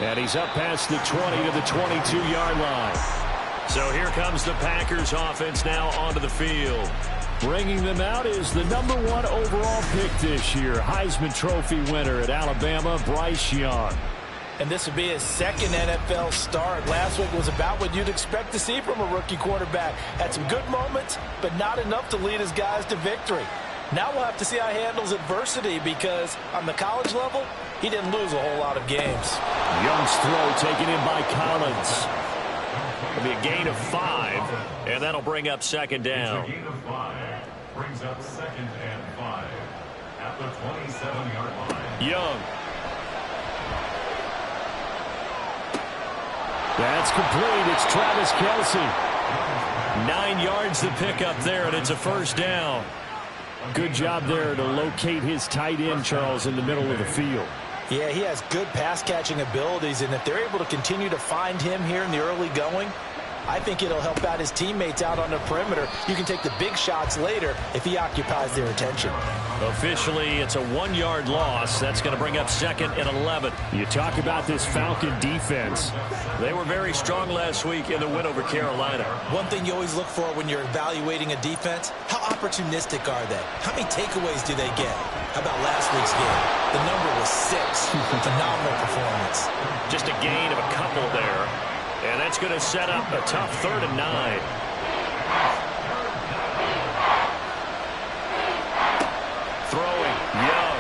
And he's up past the 20 to the 22-yard line. So here comes the Packers offense now onto the field. Bringing them out is the #1 overall pick this year, Heisman Trophy winner at Alabama, Bryce Young. And this would be his second NFL start. Last week was about what you'd expect to see from a rookie quarterback. Had some good moments, but not enough to lead his guys to victory. Now we'll have to see how he handles adversity because on the college level, he didn't lose a whole lot of games. Young's throw taken in by Collins. It'll be a gain of 5, and that'll bring up second down. It's a gain of 5. Brings up 2nd and 5 at the 27-yard line. Young. That's complete. It's Travis Kelce. 9 yards to pick up there, and it's a first down. Good job there to locate his tight end, Charles, in the middle of the field. Yeah, he has good pass-catching abilities, and if they're able to continue to find him here in the early going, I think it'll help out his teammates out on the perimeter. You can take the big shots later if he occupies their attention. Officially, it's a 1-yard loss. That's going to bring up 2nd and 11. You talk about this Falcon defense. They were very strong last week in the win over Carolina. One thing you always look for when you're evaluating a defense, how opportunistic are they? How many takeaways do they get? How about last week's game? The number was 6. Phenomenal performance. Just a gain of a couple there. And that's going to set up a tough 3rd and 9. Throwing, Young.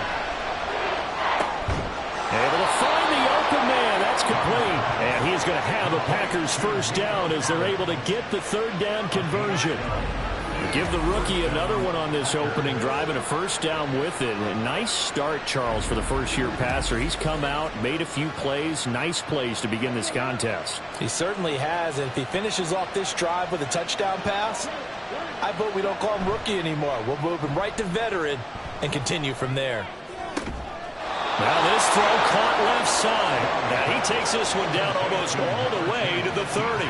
Able to find the open man. That's complete. And he's going to have a Packers first down as they're able to get the 3rd down conversion. Give the rookie another one on this opening drive and a first down with it. A nice start, Charles, for the first-year passer. He's come out, made a few plays, nice plays to begin this contest. He certainly has, and if he finishes off this drive with a touchdown pass, I vote we don't call him rookie anymore. We'll move him right to veteran and continue from there. Now this throw caught left side. Now he takes this one down almost all the way to the 30.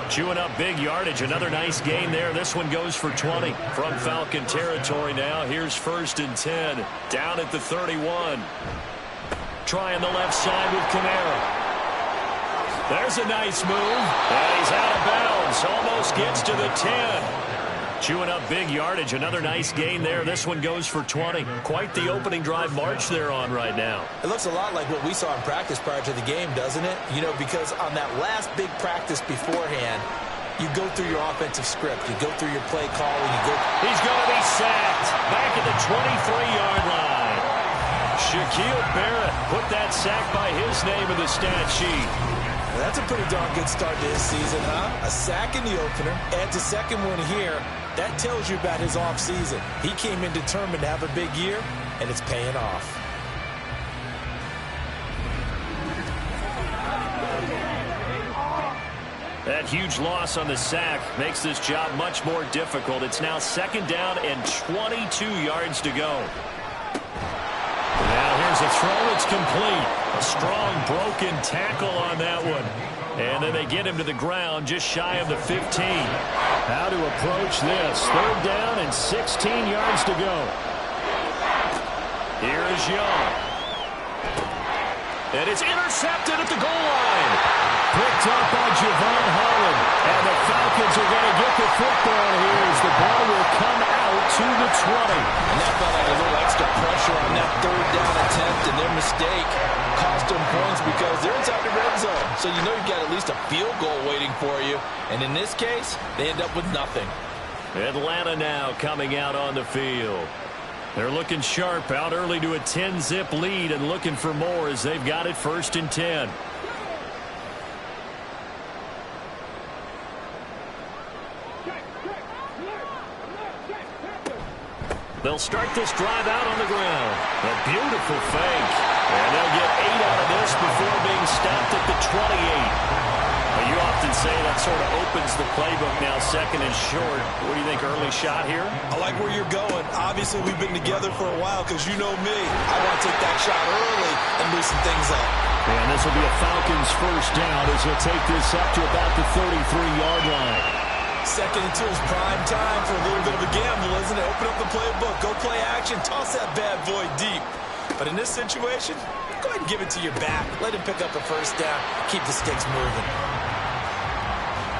Chewing up big yardage. Another nice gain there. This one goes for 20 from Falcon territory now. Here's 1st and 10. Down at the 31. Trying the left side with Kamara. There's a nice move. And he's out of bounds. Almost gets to the 10. Chewing up big yardage. Another nice gain there. This one goes for 20. Quite the opening drive march they're on right now. It looks a lot like what we saw in practice prior to the game, doesn't it? You know, because on that last big practice beforehand, you go through your offensive script. You go through your play calling. He's going to be sacked. Back at the 23-yard line. Shaquille Barrett put that sack by his name in the stat sheet. Well, that's a pretty darn good start to his season, huh? A sack in the opener, adds a second one here. That tells you about his offseason. He came in determined to have a big year, and it's paying off. That huge loss on the sack makes this job much more difficult. It's now 2nd down and 22 yards to go. Now here's a throw. It's complete. A strong broken tackle on that one. And then they get him to the ground just shy of the 15. How to approach this. 3rd down and 16 yards to go. Here is Young. And it's intercepted at the goal line. Picked up by Javon Holland. And the Falcons are going to get the football here as the ball will come out to the 20. And that felt like a little extra pressure on that 3rd down attempt, and their mistake cost them points because they're inside the red zone. So you know you've got at least a field goal waiting for you. And in this case, they end up with nothing. Atlanta now coming out on the field. They're looking sharp, out early to a 10-zip lead and looking for more as they've got it 1st and 10. They'll start this drive out on the ground. A beautiful fake. And they'll get 8 out of this before being stopped at the 28. Well, you often say that sort of opens the playbook now, 2nd and short. What do you think, early shot here? I like where you're going. Obviously, we've been together for a while because you know me. I want to take that shot early and loosen things up. And this will be a Falcons first down as he'll take this up to about the 33-yard line. 2nd and 2 is prime time for a little bit of a gamble, isn't it? Open up the playbook, go play action, toss that bad boy deep. But in this situation, go ahead and give it to your back. Let him pick up a first down. Keep the sticks moving.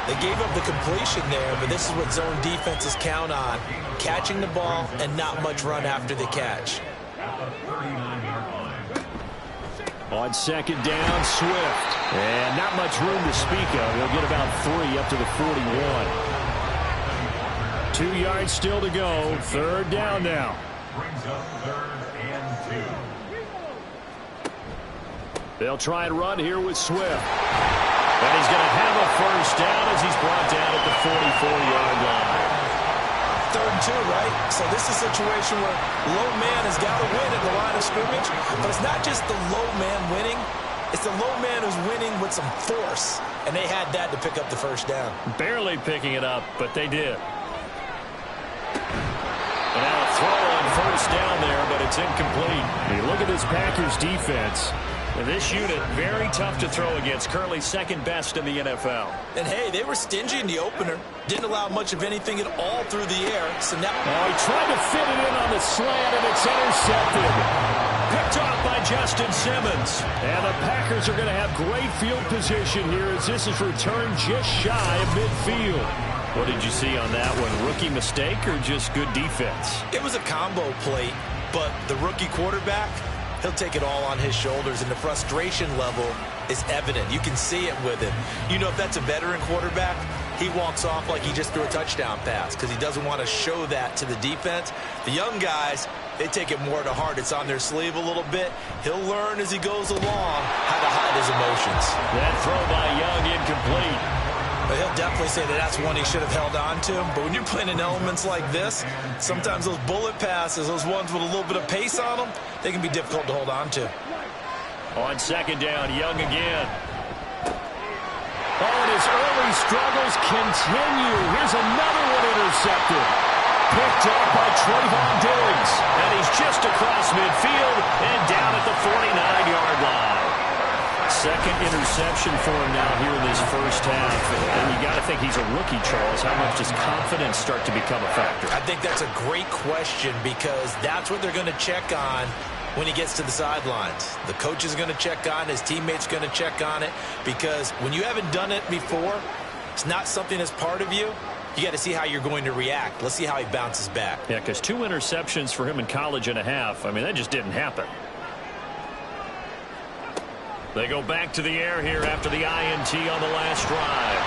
They gave up the completion there, but this is what zone defenses count on. Catching the ball and not much run after the catch. On second down, Swift. And not much room to speak of. He'll get about 3 up to the 41. 2 yards still to go. Third down now. Brings up 3rd and 2. They'll try and run here with Swift. And he's going to have a first down as he's brought down at the 44-yard line. 3rd and 2, right? So this is a situation where low man has got to win at the line of scrimmage. But it's not just the low man winning. It's the low man who's winning with some force. And they had that to pick up the first down. Barely picking it up, but they did. And now a throw on first down there, but it's incomplete. You look at this Packers defense. This unit, very tough to throw against. Currently second best in the NFL. And, hey, they were stingy in the opener. Didn't allow much of anything at all through the air. So now he tried to fit it in on the slant, and it's intercepted. Picked off by Justin Simmons. And the Packers are going to have great field position here as this is returned just shy of midfield. What did you see on that one? Rookie mistake or just good defense? It was a combo play, but the rookie quarterback, he'll take it all on his shoulders, and the frustration level is evident. You can see it with him. You know, if that's a veteran quarterback, he walks off like he just threw a touchdown pass because he doesn't want to show that to the defense. The young guys, they take it more to heart. It's on their sleeve a little bit. He'll learn as he goes along how to hide his emotions. That throw by Young incomplete. But he'll definitely say that that's one he should have held on to. But when you're playing in elements like this, sometimes those bullet passes, those ones with a little bit of pace on them, they can be difficult to hold on to. On second down, Young again. Oh, and his early struggles continue. Here's another one intercepted. Picked up by Trayvon Diggs. And he's just across midfield and down at the 49-yard line. Second interception for him now here in this first half. And you got to think he's a rookie, Charles. How much does confidence start to become a factor? I think that's a great question because that's what they're going to check on when he gets to the sidelines. The coach is going to check on it. His teammates going to check on it because when you haven't done it before, it's not something that's part of you. You got to see how you're going to react. Let's see how he bounces back. Yeah, because 2 interceptions for him in college and a half. I mean, that just didn't happen. They go back to the air here after the INT on the last drive.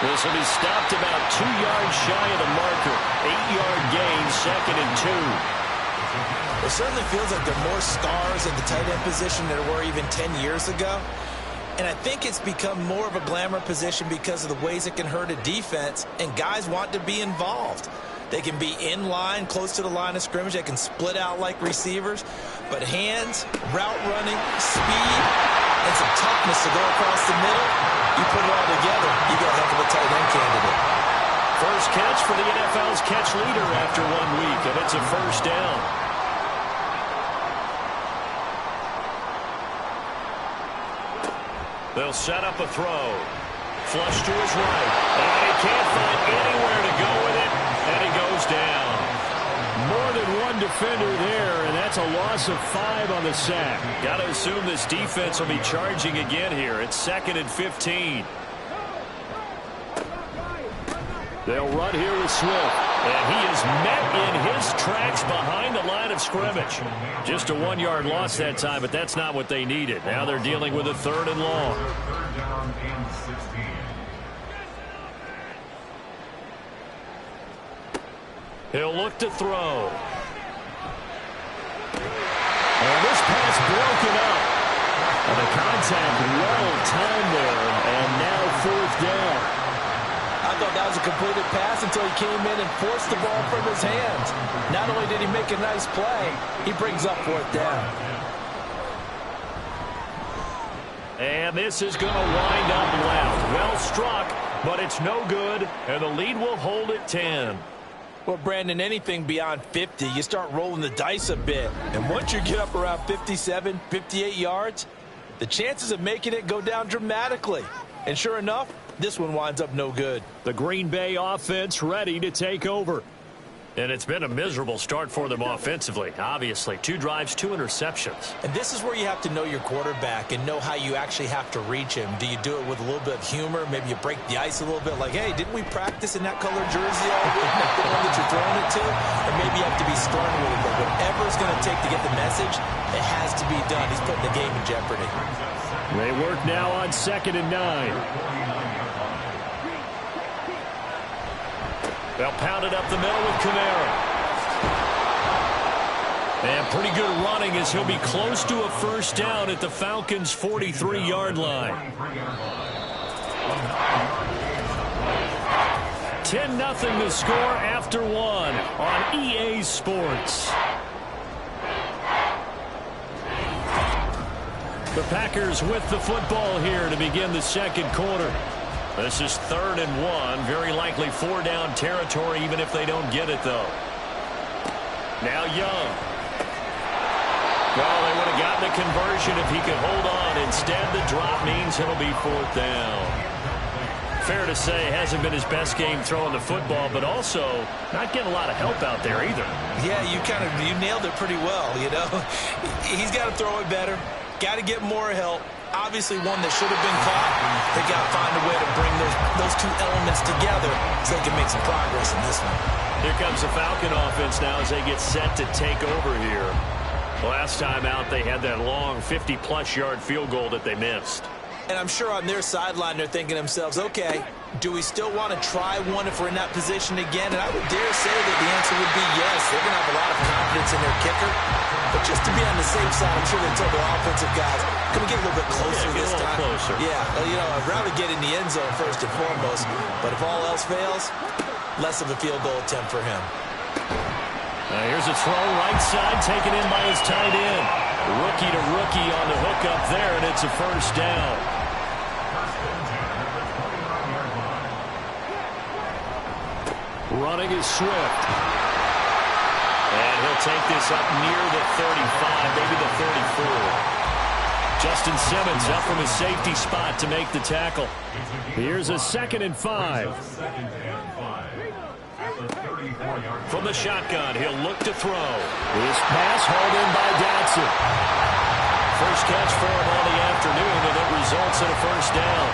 This will be stopped about 2 yards shy of the marker. 8-yard gain, 2nd and 2. It certainly feels like there are more stars at the tight end position than there were even 10 years ago. And I think it's become more of a glamour position because of the ways it can hurt a defense, and guys want to be involved. They can be in line, close to the line of scrimmage. They can split out like receivers. But hands, route running, speed, and some toughness to go across the middle, you put it all together, you got a heck of a tight end candidate. First catch for the NFL's catch leader after 1 week, and it's a first down. They'll set up a throw. Flush to his right. And he can't find anywhere to go with it, and he goes down. More than one defender there, and that's a loss of 5 on the sack. Got to assume this defense will be charging again here. It's 2nd and 15. They'll run here with Swift. And he is met in his tracks behind the line of scrimmage. Just a 1-yard loss that time, but that's not what they needed. Now they're dealing with a 3rd and long. 3rd down and 16. He'll look to throw. And this pass broken up. And the contact well timed there. And now 4th down. I thought that was a completed pass until he came in and forced the ball from his hands. Not only did he make a nice play, he brings up 4th down. And this is going to wind up left. Well struck, but it's no good, and the lead will hold at 10. Well, Brandon, anything beyond 50, you start rolling the dice a bit. And once you get up around 57, 58 yards, the chances of making it go down dramatically. And sure enough, this one winds up no good. The Green Bay offense ready to take over. And it's been a miserable start for them offensively, obviously. 2 drives, 2 interceptions. And this is where you have to know your quarterback and know how you actually have to reach him. Do you do it with a little bit of humor? Maybe you break the ice a little bit, like, hey, didn't we practice in that colored jersey all week? Not the one that you're throwing it to? Or maybe you have to be stern with it. But whatever it's going to take to get the message, it has to be done. He's putting the game in jeopardy. They work now on 2nd and 9. They'll pound it up the middle with Kamara. And pretty good running as he'll be close to a first down at the Falcons' 43-yard line. 10-0 the score after 1 on EA Sports. The Packers with the football here to begin the second quarter. This is 3rd and 1. Very likely 4-down territory, even if they don't get it, though. Now Young. Well, they would have gotten a conversion if he could hold on. Instead, the drop means it'll be 4th down. Fair to say, hasn't been his best game throwing the football, but also not getting a lot of help out there either. Yeah, you nailed it pretty well, you know. He's got to throw it better. Got to get more help. Obviously one that should have been caught. They got to find a way to bring those 2 elements together so they can make some progress in this one. Here comes the Falcon offense now as they get set to take over here. Last time out, they had that long 50-plus yard field goal that they missed. And I'm sure on their sideline they're thinking to themselves, okay, do we still want to try one if we're in that position again? And I would dare say that the answer would be yes. They're going to have a lot of confidence in their kicker. But just to be on the safe side, I'm sure they tell their offensive guys, can we get a little bit closer this time? Closer. Yeah, well, you know, I'd rather get in the end zone first and foremost. But if all else fails, less of a field goal attempt for him. Now here's a throw right side taken in by his tight end. Rookie to rookie on the hook up there, and it's a first down. Running is Swift. And he'll take this up near the 35, maybe the 34. Justin Simmons up from his safety spot to make the tackle. Here's a 2nd and 5. From the shotgun, he'll look to throw. This pass hauled in by Dotson. First catch for him on the afternoon, and it results in a first down.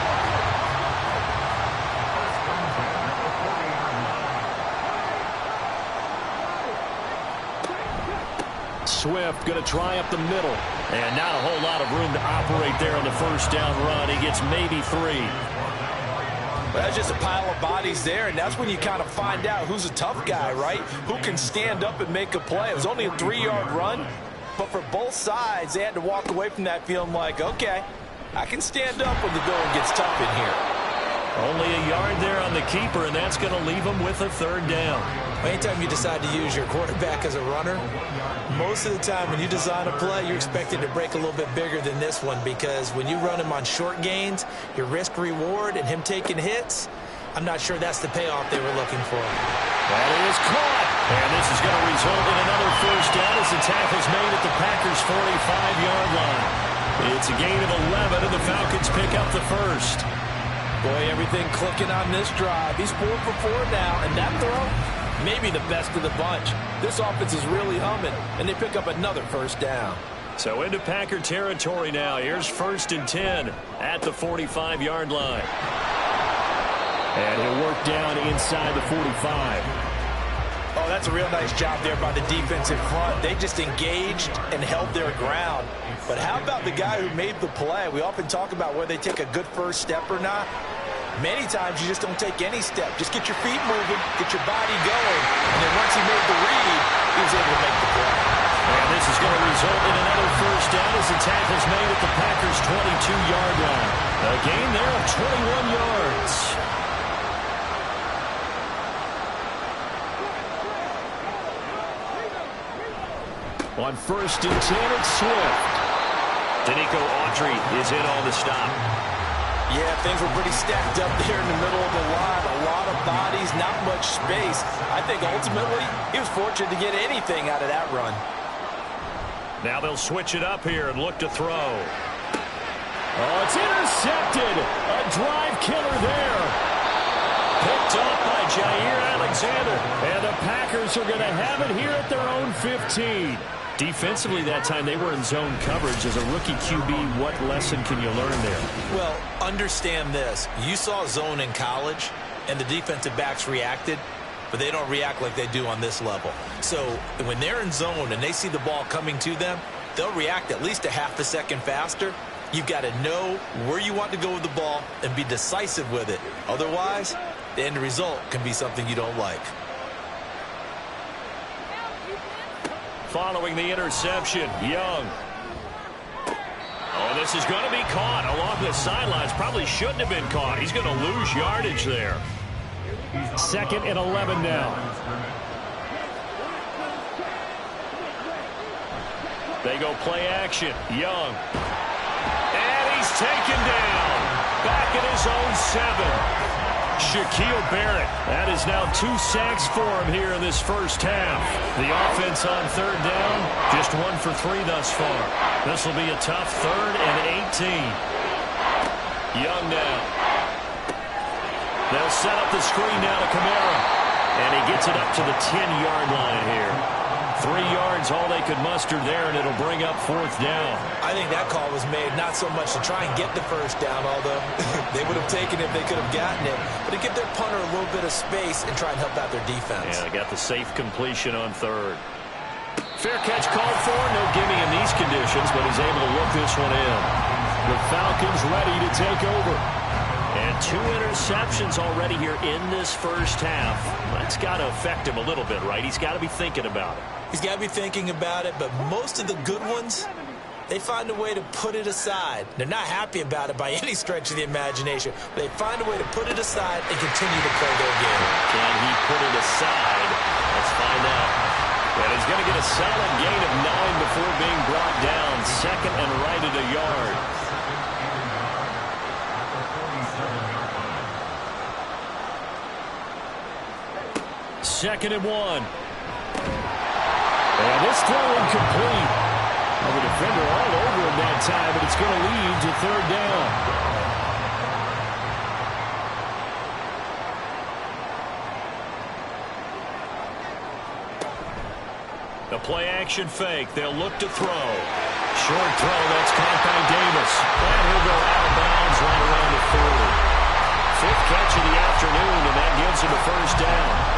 Swift going to try up the middle. And not a whole lot of room to operate there on the first down run. He gets maybe 3. Well, that's just a pile of bodies there, and that's when you kind of find out who's a tough guy, right? Who can stand up and make a play. It was only a 3-yard run, but for both sides, they had to walk away from that feeling like, okay, I can stand up when the going gets tough in here. Only a yard there on the keeper, and that's going to leave him with a 3rd down. Anytime you decide to use your quarterback as a runner, most of the time when you design a play, you're expected to break a little bit bigger than this one, because when you run him on short gains, your risk-reward and him taking hits, I'm not sure that's the payoff they were looking for. That is caught. And this is going to result in another first down as the tackle's made at the Packers' 45-yard line. It's a gain of 11, and the Falcons pick up the first. Boy, everything clicking on this drive. He's 4 for 4 now, and that throw, maybe the best of the bunch. This offense is really humming, and they pick up another first down. So into Packer territory now. Here's 1st and 10 at the 45-yard line. And he'll work down inside the 45. Oh, that's a real nice job there by the defensive front. They just engaged and held their ground. But how about the guy who made the play? We often talk about whether they take a good first step or not. Many times you just don't take any step. Just get your feet moving, get your body going, and then once he made the read, he was able to make the play. And this is going to result in another first down as the tackle's made at the Packers' 22-yard line. A gain there of 21 yards. On 1st and 10, it's Swift. Danico Autry is in on the stop. Yeah, things were pretty stacked up there in the middle of the line. A lot of bodies, not much space. I think ultimately he was fortunate to get anything out of that run. Now they'll switch it up here and look to throw. Oh, it's intercepted. A drive killer there. Picked up by Jair Alexander. And the Packers are going to have it here at their own 15. Defensively that time, they were in zone coverage. As a rookie QB, what lesson can you learn there? Well, understand this. You saw zone in college, and the defensive backs reacted, but they don't react like they do on this level. So when they're in zone and they see the ball coming to them, they'll react at least a half a second faster. You've got to know where you want to go with the ball and be decisive with it. Otherwise, the end result can be something you don't like. Following the interception, Young. Oh, this is going to be caught along the sidelines. Probably shouldn't have been caught. He's going to lose yardage there. 2nd and 11 now. They go play action. Young. And he's taken down. Back at his own 7. Shaquille Barrett. That is now 2 sacks for him here in this first half. The offense on 3rd down, just 1 for 3 thus far. This will be a tough 3rd and 18. Young now. They'll set up the screen now to Kamara. And he gets it up to the 10-yard line here. 3 yards, all they could muster there, and it'll bring up 4th down. I think that call was made not so much to try and get the first down, although they would have taken it if they could have gotten it, but to give their punter a little bit of space and try and help out their defense. Yeah, they got the safe completion on 3rd. Fair catch called for. No gimme in these conditions, but he's able to look this one in. The Falcons ready to take over. And 2 interceptions already here in this first half. That's got to affect him a little bit, right? He's got to be thinking about it. He's got to be thinking about it, but most of the good ones, they find a way to put it aside. They're not happy about it by any stretch of the imagination. But they find a way to put it aside and continue to play their game. Can he put it aside? Let's find out. And he's going to get a solid gain of 9 before being brought down. 2nd and right at a yard. Second and 1. And this throw incomplete. Well, the defender all over him that time, but it's going to lead to 3rd down. The play action fake. They'll look to throw. Short throw. That's caught by Davis. And he'll go out of bounds right around the 40. 5th catch of the afternoon, and that gives him a first down.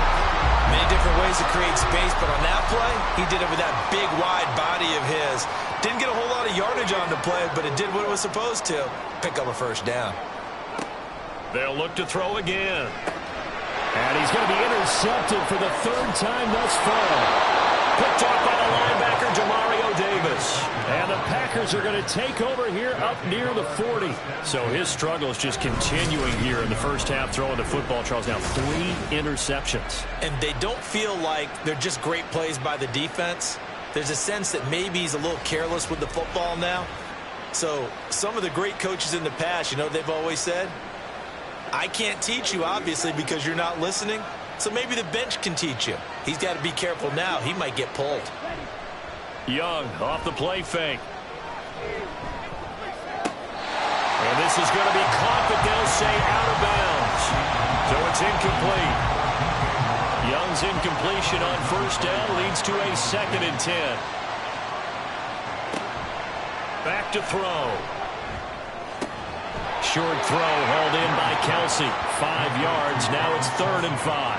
Many different ways to create space, but on that play, he did it with that big, wide body of his. Didn't get a whole lot of yardage on the play, but it did what it was supposed to. Pick up a first down. They'll look to throw again. And he's going to be intercepted for the 3rd time thus far. Picked off by the linebacker, Demario Davis. And the Packers are going to take over here up near the 40. So his struggle is just continuing here in the first half, throwing the football. Charles, now 3 interceptions. And they don't feel like they're just great plays by the defense. There's a sense that maybe he's a little careless with the football now. So some of the great coaches in the past, you know what they've always said? I can't teach you, obviously, because you're not listening. So maybe the bench can teach you. He's got to be careful now. He might get pulled. Young off the play fake. And this is going to be caught, but they'll say out of bounds. So it's incomplete. Young's incompletion on 1st down leads to a 2nd and 10. Back to throw. Short throw hauled in by Kelsey. 5 yards. Now it's 3rd and 5.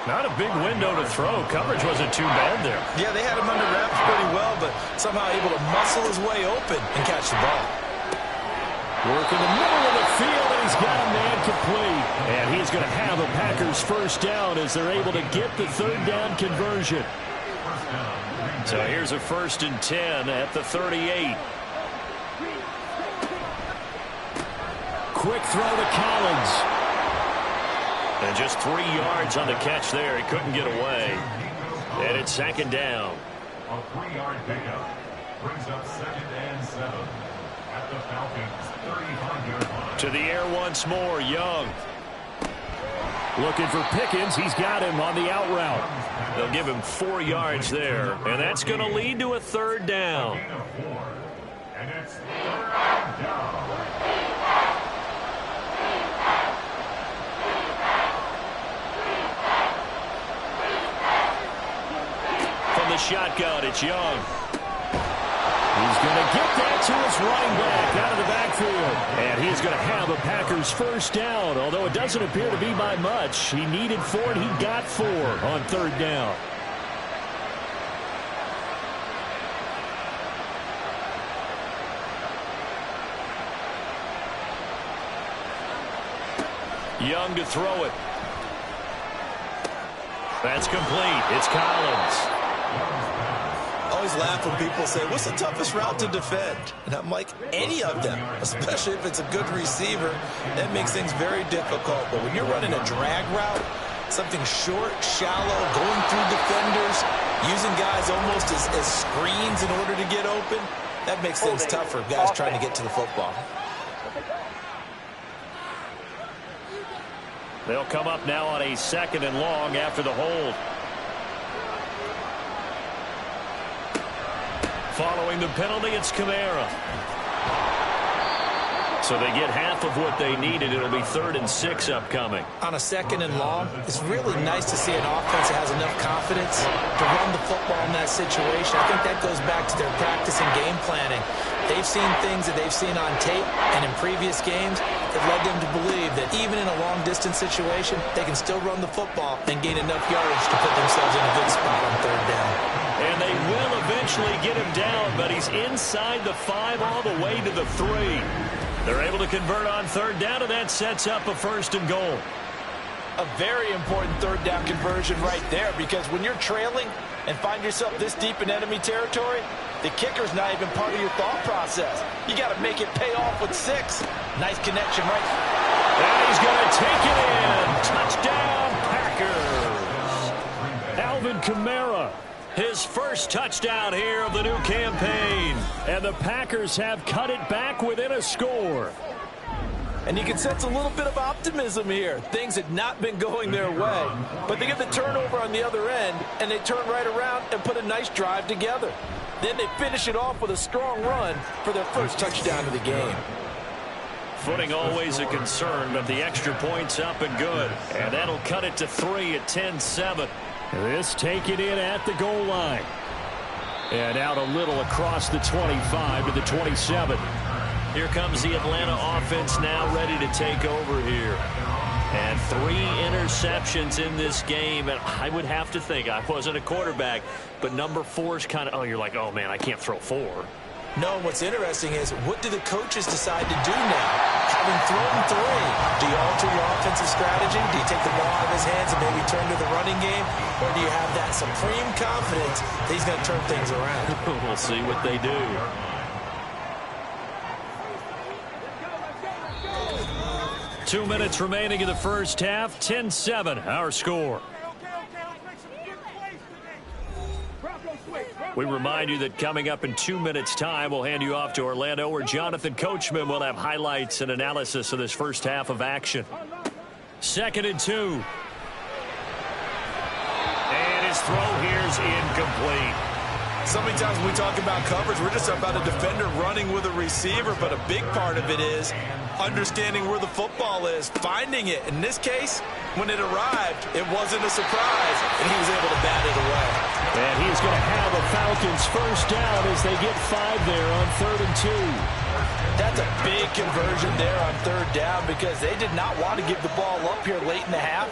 Not a big window to throw. Coverage wasn't too bad there. Yeah, they had him under wraps pretty well, but somehow able to muscle his way open and catch the ball. Work in the middle of the field, and he's got a man complete. And he's going to have a Packers first down as they're able to get the 3rd down conversion. So here's a 1st and 10 at the 38. Quick throw to Collins. And just 3 yards on the catch there. He couldn't get away. And it's 2nd down. A 3-yard pickup brings up 2nd and 7 at the Falcons' 35-yard line. To the air once more, Young. Looking for Pickens. He's got him on the out route. They'll give him 4 yards there. And that's going to lead to a 3rd down. And it's 3rd down. shotgun. It's Young. He's going to get that to his running back out of the backfield. And he's going to have a Packers first down, although it doesn't appear to be by much. He needed 4, and he got 4 on third down. Young to throw it. That's complete. It's Collins. Always laugh when people say, what's the toughest route to defend? And I'm like, any of them, especially if it's a good receiver. That makes things very difficult. But when you're running a drag route, something short, shallow, going through defenders, using guys almost as screens in order to get open, that makes things tougher, guys trying to get to the football. They'll come up now on a 2nd and long after the hold. Following the penalty, it's Kamara. So they get half of what they needed. It'll be 3rd and 6 upcoming. On a 2nd and long, it's really nice to see an offense that has enough confidence to run the football in that situation. I think that goes back to their practice and game planning. They've seen things that they've seen on tape and in previous games that led them to believe that even in a long-distance situation, they can still run the football and gain enough yardage to put themselves in a good spot on 3rd down. And they will eventually get him down, but he's inside the 5 all the way to the 3. They're able to convert on 3rd down, and that sets up a 1st and goal. A very important 3rd down conversion right there, because when you're trailing and find yourself this deep in enemy territory, the kicker's not even part of your thought process. You got to make it pay off with 6. Nice connection right. And he's going to take it in. Touchdown, Packers. Alvin Kamara. His first touchdown here of the new campaign. And the Packers have cut it back within a score. And you can sense a little bit of optimism here. Things had not been going their way. But they get the turnover on the other end, and they turn right around and put a nice drive together. Then they finish it off with a strong run for their first touchdown of the game. Footing always a concern, but the extra point's up and good. And that'll cut it to 3 at 10-7. This take it in at the goal line. And out a little across the 25 to the 27. Here comes the Atlanta offense now ready to take over here. And 3 interceptions in this game. And I would have to think, I wasn't a quarterback, but number 4 is kind of, you're like, oh, man, I can't throw 4. No, what's interesting is, what do the coaches decide to do now? Having thrown 3, do you alter your offensive strategy? Do you take the ball out of his hands and maybe turn to the running game? Or do you have that supreme confidence that he's going to turn things around? We'll see what they do. Two minutes remaining in the first half. 10-7, our score. We remind you that coming up in 2 minutes' time, we'll hand you off to Orlando, where Jonathan Coachman will have highlights and analysis of this first half of action. 2nd and 2. And his throw here's incomplete. So many times when we talk about coverage, we're just about a defender running with a receiver, but a big part of it is understanding where the football is, finding it. In this case, when it arrived, it wasn't a surprise, and he was able to bat it away. And he's going to have a Falcons first down as they get 5 there on 3rd and 2. That's a big conversion there on 3rd down, because they did not want to give the ball up here late in the half.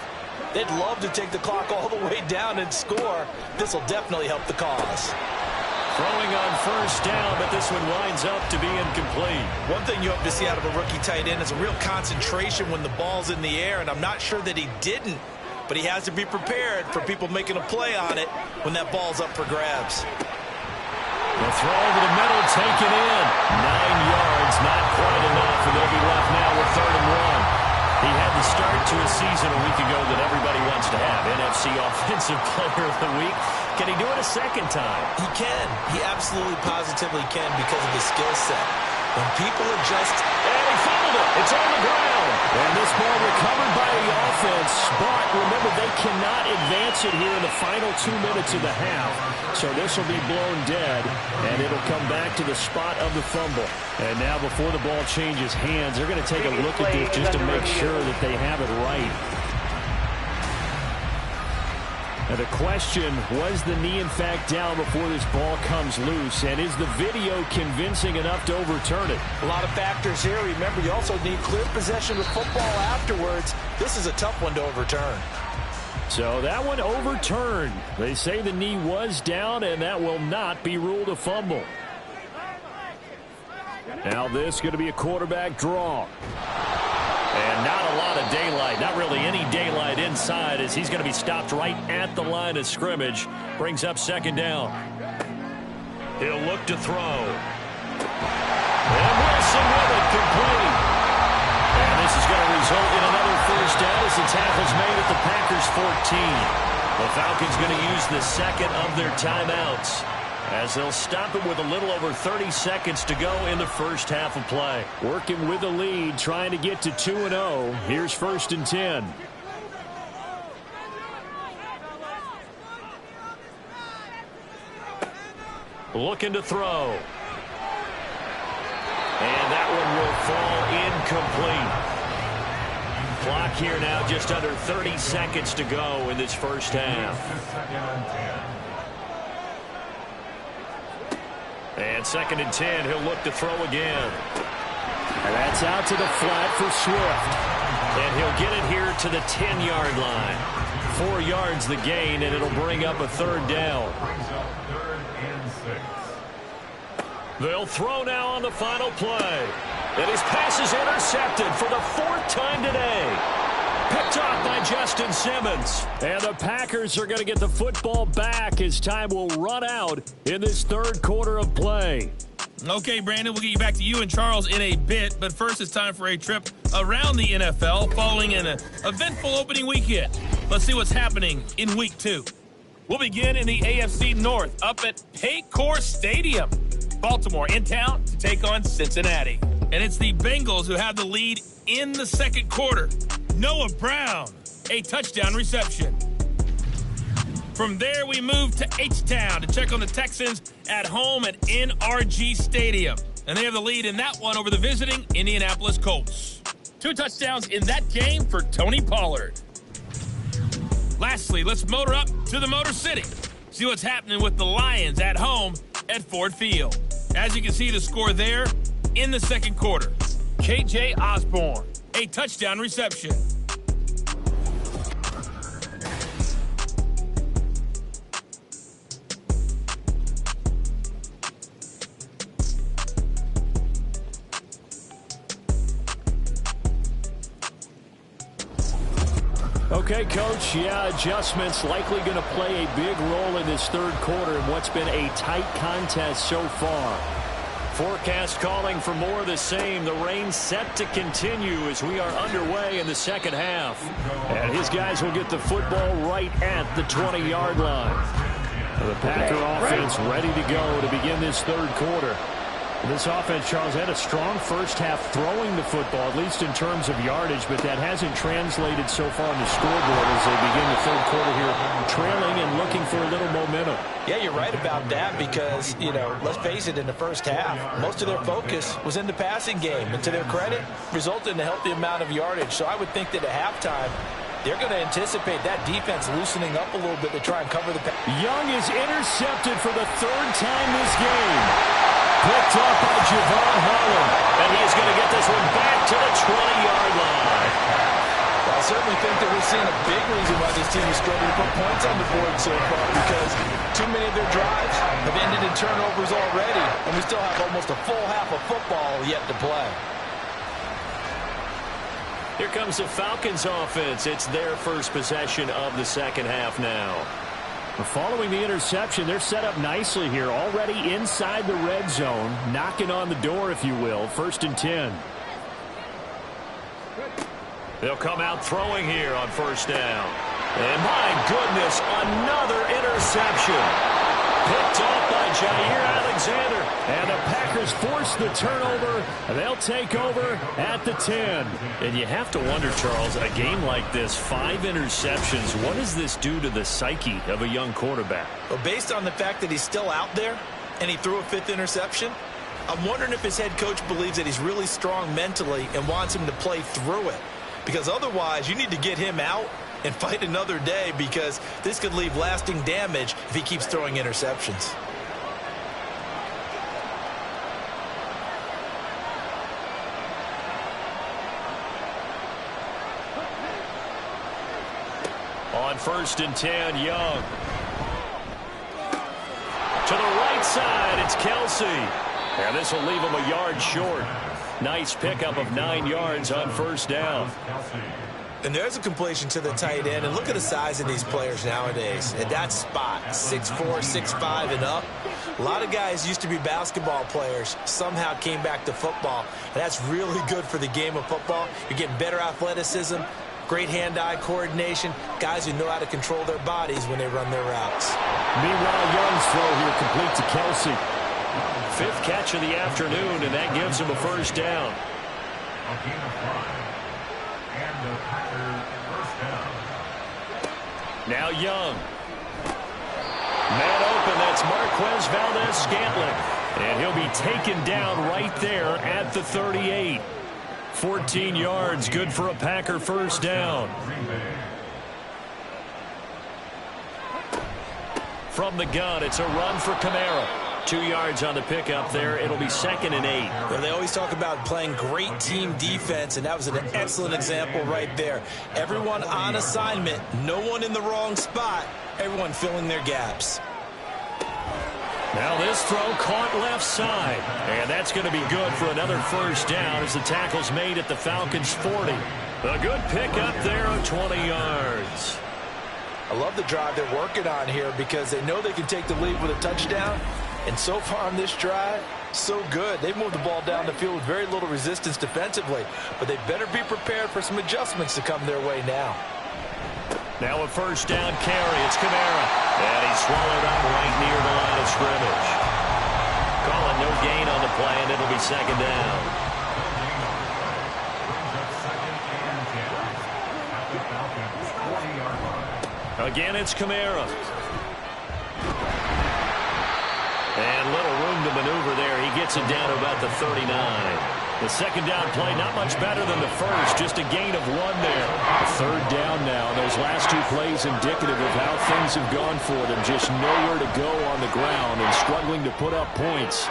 They'd love to take the clock all the way down and score. This will definitely help the cause. Throwing on first down, but this one winds up to be incomplete. One thing you hope to see out of a rookie tight end is a real concentration when the ball's in the air, and I'm not sure that he didn't, but he has to be prepared for people making a play on it when that ball's up for grabs. The throw over the middle, taken in. 9 yards, not quite enough, and they'll be left now with 3rd and 1. He had the start to a season a week ago that everybody wants to have. NFC Offensive Player of the Week. Can he do it a second time? He can. He absolutely positively can because of his skill set. When people are just... And he fumbled it. It's on the ground. And this ball recovered by the offense. But remember, they cannot advance it here in the final 2 minutes of the half. So this will be blown dead, and it'll come back to the spot of the fumble. And now before the ball changes hands, they're going to take a look at this just to make sure that they have it right. And the question, was the knee in fact down before this ball comes loose? And is the video convincing enough to overturn it? A lot of factors here. Remember, you also need clear possession of football afterwards. This is a tough one to overturn. So that one overturned. They say the knee was down, and that will not be ruled a fumble. Now this is going to be a quarterback draw. And not a lot of daylight, not really any daylight inside, as he's going to be stopped right at the line of scrimmage. Brings up second down. He'll look to throw. And Wilson with it, complete. And this is going to result in another first down as the tackle's made at the Packers' 14. The Falcons going to use the second of their timeouts, as they'll stop it with a little over 30 seconds to go in the first half of play. Working with the lead, trying to get to 2-0. Here's 1st and 10. Looking to throw. And that one will fall incomplete. Clock here now just under 30 seconds to go in this first half. And 2nd and 10, he'll look to throw again. And that's out to the flat for Swift. And he'll get it here to the 10-yard line. 4 yards the gain, and it'll bring up a 3rd down. They'll throw now on the final play. And his pass is intercepted for the 4th time today. Picked off by Justin Simmons. And the Packers are going to get the football back as time will run out in this 3rd quarter of play. Okay, Brandon, we'll get you back to you and Charles in a bit. But first, it's time for a trip around the NFL following an eventful opening weekend. Let's see what's happening in Week 2. We'll begin in the AFC North up at Paycor Stadium. Baltimore in town to take on Cincinnati. And it's the Bengals who have the lead in the 2nd quarter. Noah Brown, a touchdown reception. From there, we move to H-Town to check on the Texans at home at NRG Stadium. And they have the lead in that one over the visiting Indianapolis Colts. 2 touchdowns in that game for Tony Pollard. Lastly, let's motor up to the Motor City. See what's happening with the Lions at home at Ford Field. As you can see, the score there in the 2nd quarter. KJ Osborne, a touchdown reception. Okay, Coach, adjustments likely going to play a big role in this 3rd quarter in what's been a tight contest so far. Forecast calling for more of the same. The rain set to continue as we are underway in the 2nd half. And his guys will get the football right at the 20-yard line. The Packer offense ready to go to begin this 3rd quarter. This offense, Charles, had a strong first half throwing the football, at least in terms of yardage, but that hasn't translated so far on the scoreboard as they begin the 3rd quarter here, trailing and looking for a little momentum. Yeah, you're right about that because, let's face it, in the first half, most of their focus was in the passing game. And to their credit, resulted in a healthy amount of yardage. So I would think that at halftime, they're going to anticipate that defense loosening up a little bit to try and cover the pass. Young is intercepted for the 3rd time this game. Picked up by Javon Holland. And he is going to get this one back to the 20-yard line. Well, I certainly think that we're seeing a big reason why this team is struggling to put points on the board so far, because too many of their drives have ended in turnovers already, and we still have almost a full half of football yet to play. Here comes the Falcons offense. It's their first possession of the 2nd half now. Following the interception, they're set up nicely here, already inside the red zone, knocking on the door, if you will. 1st and 10. They'll come out throwing here on 1st down. And my goodness, another interception. Picked off by Jair Alexander. And the Packers force the turnover. And they'll take over at the 10. And you have to wonder, Charles, a game like this, 5 interceptions, what does this do to the psyche of a young quarterback? Well, based on the fact that he's still out there and he threw a 5th interception, I'm wondering if his head coach believes that he's really strong mentally and wants him to play through it. Because otherwise, you need to get him out and fight another day, because this could leave lasting damage if he keeps throwing interceptions. On 1st and 10, Young. To the right side, it's Kelsey. And this will leave him a yard short. Nice pickup of 9 yards on 1st down. And there's a completion to the tight end. And look at the size of these players nowadays. At that spot, 6'4", 6'5", and up. A lot of guys used to be basketball players, somehow came back to football. And that's really good for the game of football. You're getting better athleticism, great hand-eye coordination, guys who know how to control their bodies when they run their routes. Meanwhile, Young's throw here complete to Kelsey. 5th catch of the afternoon, and that gives him a 1st down. A gain of 5. And the Packers 1st down. Now Young. Man open, that's Marquez Valdez-Scantling. And he'll be taken down right there at the 38. 14 yards, good for a Packer 1st down. From the gun, it's a run for Kamara. 2 yards on the pickup there. It'll be 2nd and 8. Well, they always talk about playing great team defense, and that was an excellent example right there. Everyone on assignment, no one in the wrong spot, everyone filling their gaps. Now this throw caught left side, and that's going to be good for another 1st down as the tackle's made at the Falcons' 40. A good pickup there of 20 yards. I love the drive they're working on here, because they know they can take the lead with a touchdown. And so far on this drive, so good. They've moved the ball down the field with very little resistance defensively, but they better be prepared for some adjustments to come their way now. Now a 1st down carry. It's Kamara. And he's swallowed up right near the line of scrimmage. Calling no gain on the play, and it'll be 2nd down. Again, it's Kamara. And little room to maneuver there. He gets it down to about the 39. The 2nd down play, not much better than the 1st, just a gain of 1 there. A 3rd down now, and those last 2 plays indicative of how things have gone for them. Just nowhere to go on the ground and struggling to put up points.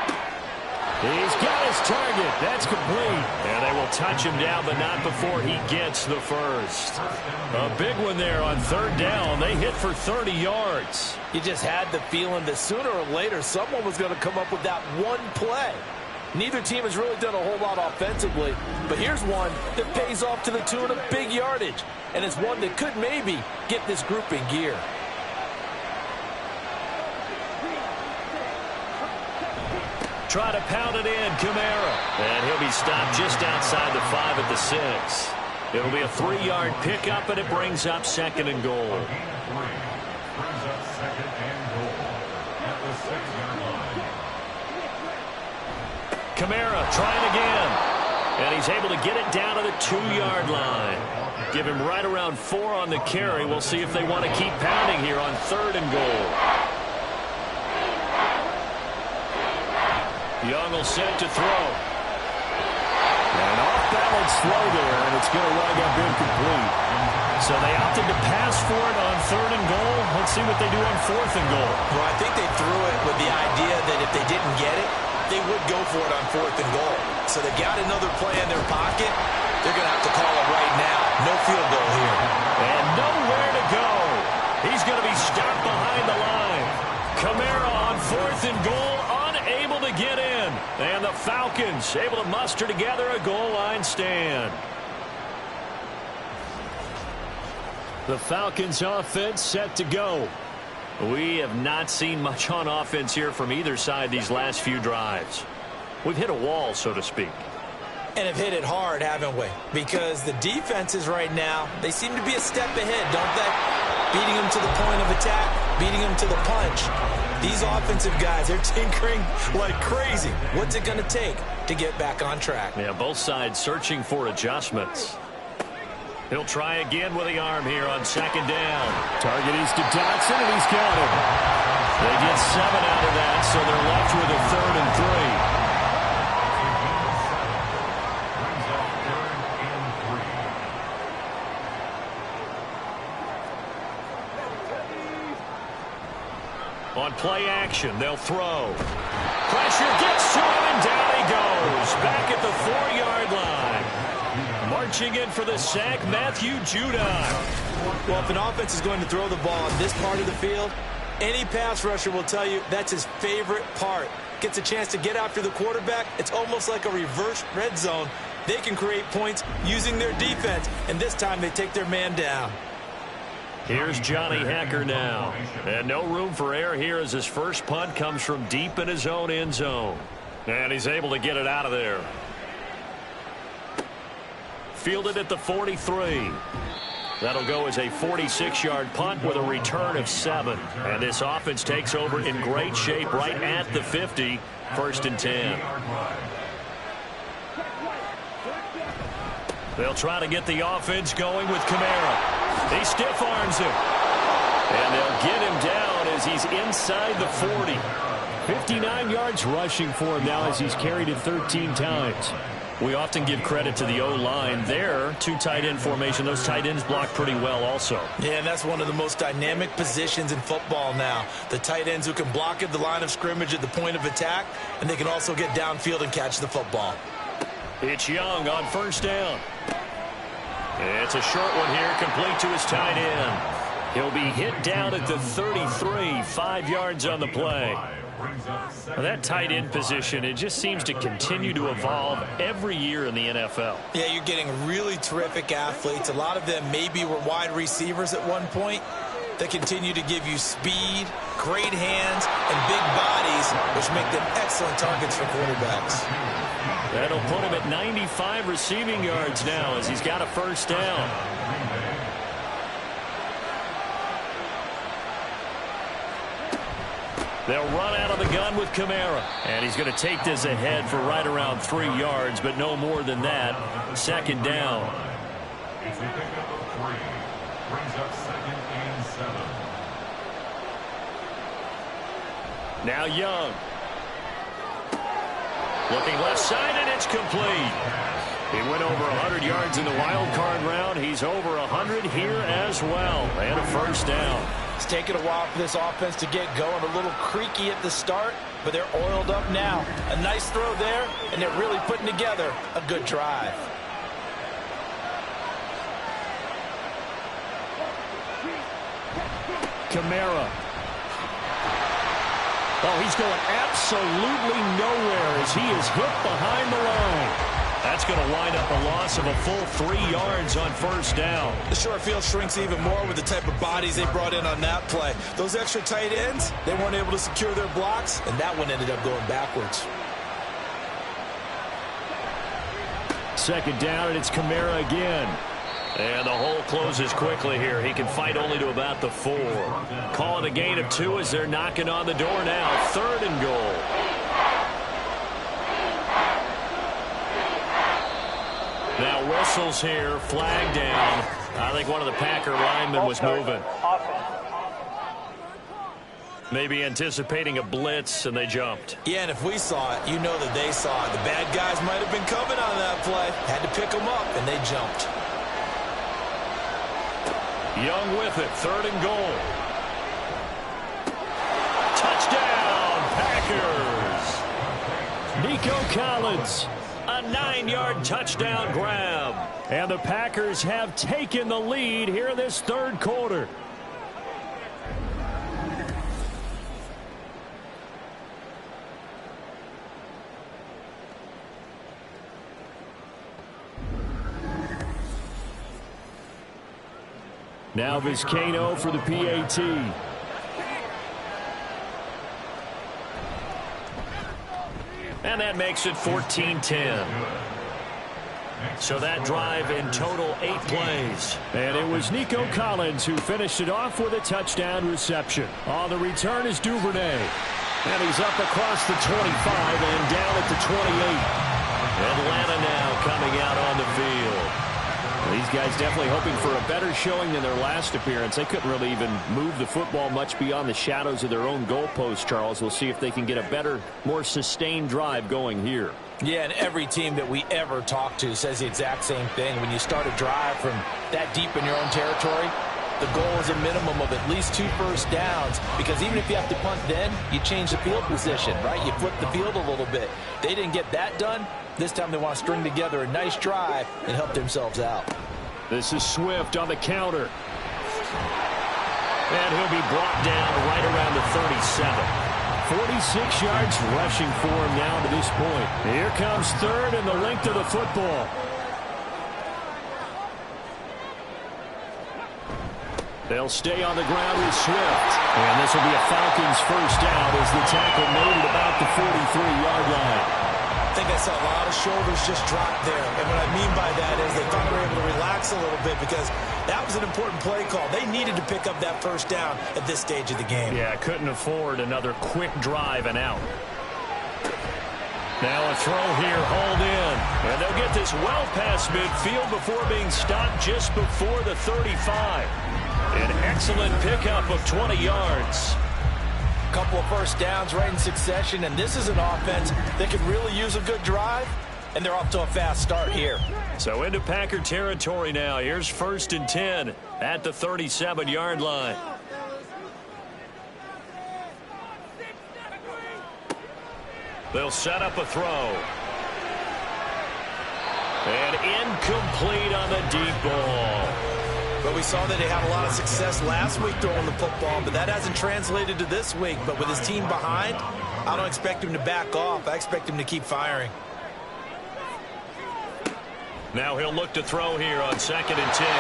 He's got his target. That's complete. And they will touch him down, but not before he gets the 1st. A big one there on 3rd down. They hit for 30 yards. You just had the feeling that sooner or later someone was going to come up with that one play. Neither team has really done a whole lot offensively, but here's one that pays off to the tune of big yardage, and it's one that could maybe get this group in gear. Try to pound it in, Kamara. And he'll be stopped just outside the 5 at the 6. It'll be a 3-yard pickup, and it brings up 2nd and goal. Brings up 2nd and goal at the 6-yard line. Kamara trying again. And he's able to get it down to the 2-yard line. Give him right around 4 on the carry. We'll see if they want to keep pounding here on 3rd and goal. Young will set to throw. An off-balance throw there, and it's going to wind up incomplete. So they opted to pass for it on 3rd and goal. Let's see what they do on 4th and goal. Well, I think they threw it with the idea that if they didn't get it, they would go for it on 4th and goal. So they got another play in their pocket. They're going to have to call it right now. No field goal here. And nowhere to go. He's going to be stopped behind the line. Kamara on 4th and goal, unable to get in. And the Falcons able to muster together a goal line stand. The Falcons offense set to go. We have not seen much on offense here from either side these last few drives. We've hit a wall, so to speak. And have hit it hard, haven't we? Because the defenses right now, they seem to be a step ahead, don't they? Beating them to the point of attack, beating them to the punch. These offensive guys, they're tinkering like crazy. What's it going to take to get back on track? Yeah, both sides searching for adjustments. He'll try again with the arm here on 2nd down. Target is to Dotson, and he's got him. They get 7 out of that, so they're left with a 3rd and 3. On play action, they'll throw. Pressure gets to him, and down he goes. Back at the 4-yard line. Marching in for the sack, Matthew Judon. Well, if an offense is going to throw the ball on this part of the field, any pass rusher will tell you that's his favorite part. Gets a chance to get after the quarterback. It's almost like a reverse red zone. They can create points using their defense, and this time they take their man down. Here's Johnny Hacker now. And no room for error here as his first punt comes from deep in his own end zone. And he's able to get it out of there. Fielded at the 43. That'll go as a 46-yard punt with a return of 7. And this offense takes over in great shape right at the 50. 1st and 10. They'll try to get the offense going with Kamara. He stiff arms him. And they'll get him down as he's inside the 40. 59 yards rushing for him now as he's carried it 13 times. We often give credit to the O-line there. 2 tight end formation. Those tight ends block pretty well also. Yeah, and that's one of the most dynamic positions in football now. The tight ends who can block at the line of scrimmage at the point of attack, and they can also get downfield and catch the football. It's Young on 1st down. It's a short one here, complete to his tight end. He'll be hit down at the 33, 5 yards on the play. Now, that tight end position, it just seems to continue to evolve every year in the NFL. Yeah, you're getting really terrific athletes. A lot of them maybe were wide receivers at one point. They continue to give you speed, great hands, and big bodies, which make them excellent targets for quarterbacks. That'll put him at 95 receiving yards now as he's got a 1st down. They'll run out of the gun with Kamara. And he's going to take this ahead for right around 3 yards, but no more than that. 2nd down. It's a pickup of 3. Brings up 2nd and 7. Now Young. Looking left side, and it's complete. He went over 100 yards in the wild card round. He's over 100 here as well. And a 1st down. It's taken a while for this offense to get going. A little creaky at the start, but they're oiled up now. A nice throw there, and they're really putting together a good drive. Kamara. Oh, he's going absolutely nowhere as he is hit behind the line. That's going to wind up a loss of a full 3 yards on 1st down. The short field shrinks even more with the type of bodies they brought in on that play. Those extra tight ends, they weren't able to secure their blocks, and that one ended up going backwards. 2nd down, and it's Kamara again. And the hole closes quickly here. He can fight only to about the 4. Call it a gain of 2 as they're knocking on the door now. 3rd and goal. Now whistles here, flag down. I think one of the Packer linemen was moving. Maybe anticipating a blitz, and they jumped. Yeah, and if we saw it, you know that they saw it. The bad guys might have been coming on that play. Had to pick them up, and they jumped. Young with it, 3rd and goal. Touchdown, Packers. Nico Collins, a 9-yard touchdown grab. And the Packers have taken the lead here in this 3rd quarter. Now Vizcaino for the PAT. And that makes it 14-10. So that drive in total 8 plays. And it was Nico Collins who finished it off with a touchdown reception. On the return is Duvernay. And he's up across the 25 and down at the 28. Atlanta now coming out on the field. These guys definitely hoping for a better showing than their last appearance. They couldn't really even move the football much beyond the shadows of their own goalpost, Charles. We'll see if they can get a better, more sustained drive going here. Yeah, and every team that we ever talk to says the exact same thing. When you start a drive from that deep in your own territory, the goal is a minimum of at least 2 first downs, because even if you have to punt then, you change the field position, right? You flip the field a little bit. They didn't get that done. This time they want to string together a nice drive and help themselves out. This is Swift on the counter. And he'll be brought down right around the 37. 46 yards rushing for him now to this point. Here comes third and the length of the football. They'll stay on the ground with Swift. And this will be a Falcons first down as the tackle made at about the 43-yard line. I think I saw a lot of shoulders just drop there. And what I mean by that is they thought they were able to relax a little bit because that was an important play call. They needed to pick up that first down at this stage of the game. Yeah, couldn't afford another quick drive and out. Now a throw here, hauled in. And they'll get this well past midfield before being stopped just before the 35. An excellent pickup of 20 yards. Couple of first downs right in succession, and this is an offense that could really use a good drive, and they're off to a fast start here. So into Packer territory now. Here's 1st and 10 at the 37-yard line. They'll set up a throw. And incomplete on the deep ball. But we saw that he had a lot of success last week throwing the football, but that hasn't translated to this week. But with his team behind, I don't expect him to back off. I expect him to keep firing. Now he'll look to throw here on 2nd and 10.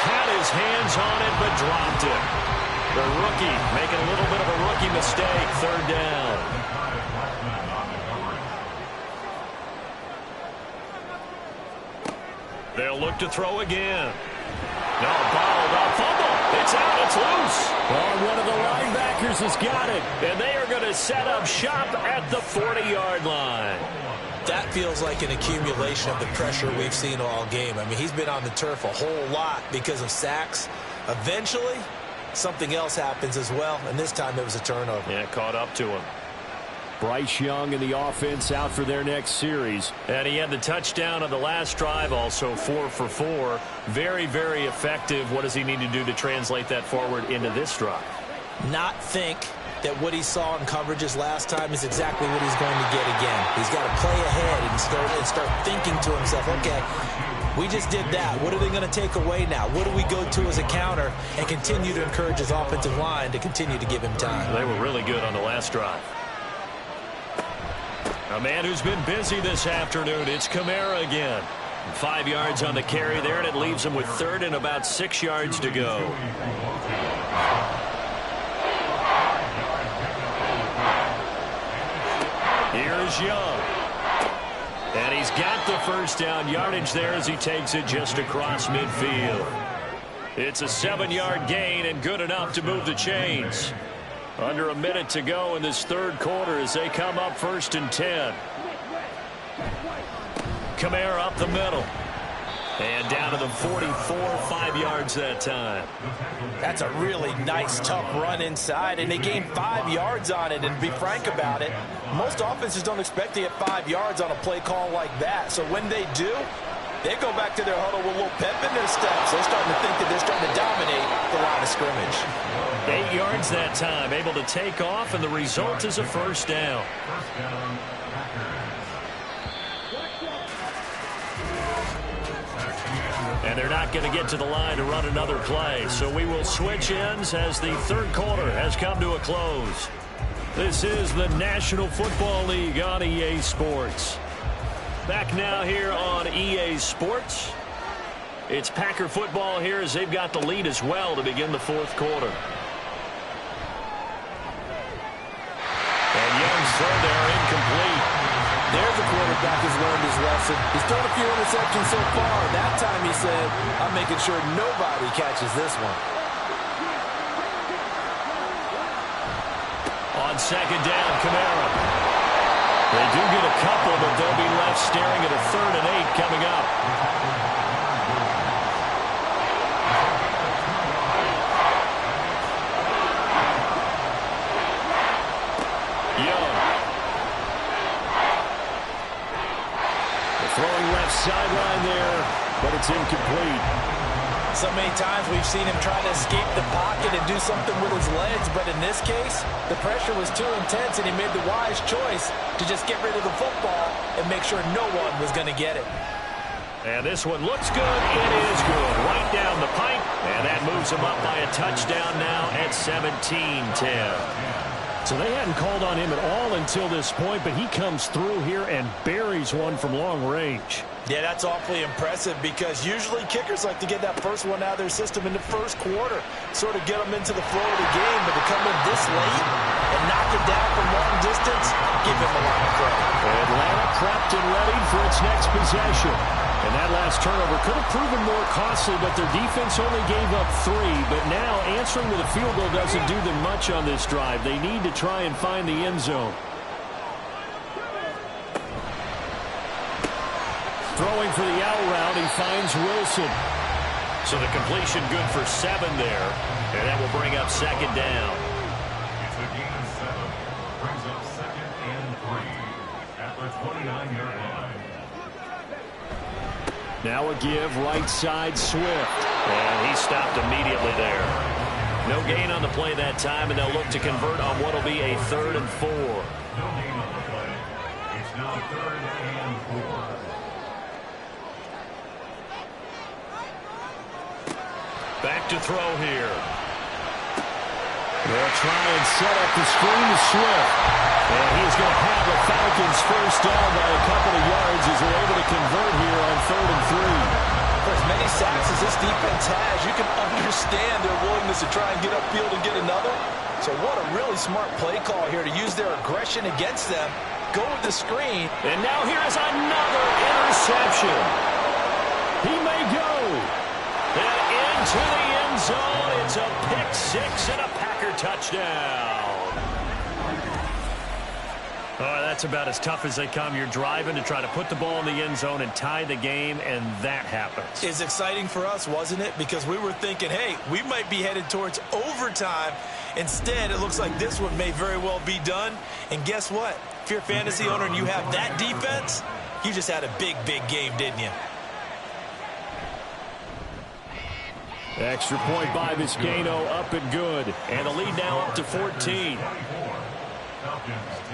Had his hands on it, but dropped it. The rookie making a little bit of a rookie mistake. 3rd down. They'll look to throw again. No, bottled up, fumble. It's out, it's loose. Oh, one of the linebackers has got it. And they are going to set up shop at the 40-yard line. That feels like an accumulation of the pressure we've seen all game. I mean, he's been on the turf a whole lot because of sacks. Eventually, something else happens as well, and this time it was a turnover. Yeah, caught up to him. Bryce Young and the offense out for their next series. And he had the touchdown on the last drive, also 4 for 4. Very, very effective. What does he need to do to translate that forward into this drive? Not think that what he saw in coverages last time is exactly what he's going to get again. He's got to play ahead and start thinking to himself, okay, we just did that. What are they going to take away now? What do we go to as a counter? And continue to encourage his offensive line to continue to give him time. They were really good on the last drive. A man who's been busy this afternoon, it's Kamara again. 5 yards on the carry there, and it leaves him with 3rd and about 6 yards to go. Here's Young. And he's got the first down yardage there as he takes it just across midfield. It's a 7-yard gain and good enough to move the chains. Under a minute to go in this 3rd quarter as they come up 1st and 10. Kamara up the middle. And down to the 44, 5 yards that time. That's a really nice, tough run inside, and they gained 5 yards on it. And to be frank about it, most offenses don't expect to get 5 yards on a play call like that. So when they do, they go back to their huddle with a little pep in their steps. They're starting to think that they're starting to dominate the line of scrimmage. 8 yards that time, able to take off, and the result is a first down. And they're not going to get to the line to run another play, so we will switch ends as the 3rd quarter has come to a close. This is the National Football League on EA Sports. Back now here on EA Sports. It's Packer football here as they've got the lead as well to begin the 4th quarter. And Young's throw there incomplete. There's a quarterback who's learned his lesson. He's thrown a few interceptions so far. That time he said, I'm making sure nobody catches this one. On 2nd down, Kamara. They do get a couple, but they'll be left staring at a 3rd and 8 coming up. Throwing left sideline there, but it's incomplete. So many times we've seen him try to escape the pocket and do something with his legs, but in this case, the pressure was too intense and he made the wise choice to just get rid of the football and make sure no one was going to get it. And this one looks good. It is good. Right down the pipe. And that moves him up by a touchdown now at 17-10. So they hadn't called on him at all until this point, but he comes through here and buries one from long range. Yeah, that's awfully impressive because usually kickers like to get that first one out of their system in the first quarter, sort of get them into the flow of the game, but to come in this late and knock it down from long distance, give him a lot of credit. Atlanta prepped and ready for its next possession. And that last turnover could have proven more costly, but their defense only gave up 3. But now answering with a field goal doesn't do them much on this drive. They need to try and find the end zone. Throwing for the out route, he finds Wilson. So the completion good for 7 there. And that will bring up second down. It's a gain of 7. Brings up second and 3 at the 29-yard line. Now a give, right side, Swift. And he stopped immediately there. No gain on the play that time, and they'll look to convert on what will be a 3rd and 4. No gain on the play. It's now 3rd and 4. Back to throw here. They'll try and set up the screen to Swift. And he's going to have the Falcons first down by a couple of yards as they're able to convert here on 3rd and 3. For as many sacks as this defense has, you can understand their willingness to try and get upfield and get another. So what a really smart play call here to use their aggression against them. Go with the screen. And now here is another interception. He may go. And into the end zone. It's a pick 6 and a Packer touchdown. Oh, that's about as tough as they come. You're driving to try to put the ball in the end zone and tie the game, and that happens. It's exciting for us, wasn't it? Because we were thinking, hey, we might be headed towards overtime. Instead, it looks like this one may very well be done. And guess what? If you're a fantasy owner and you have that defense, you just had a big, big game, didn't you? Extra point by Vizcaino, up and good. And the lead now up to 14.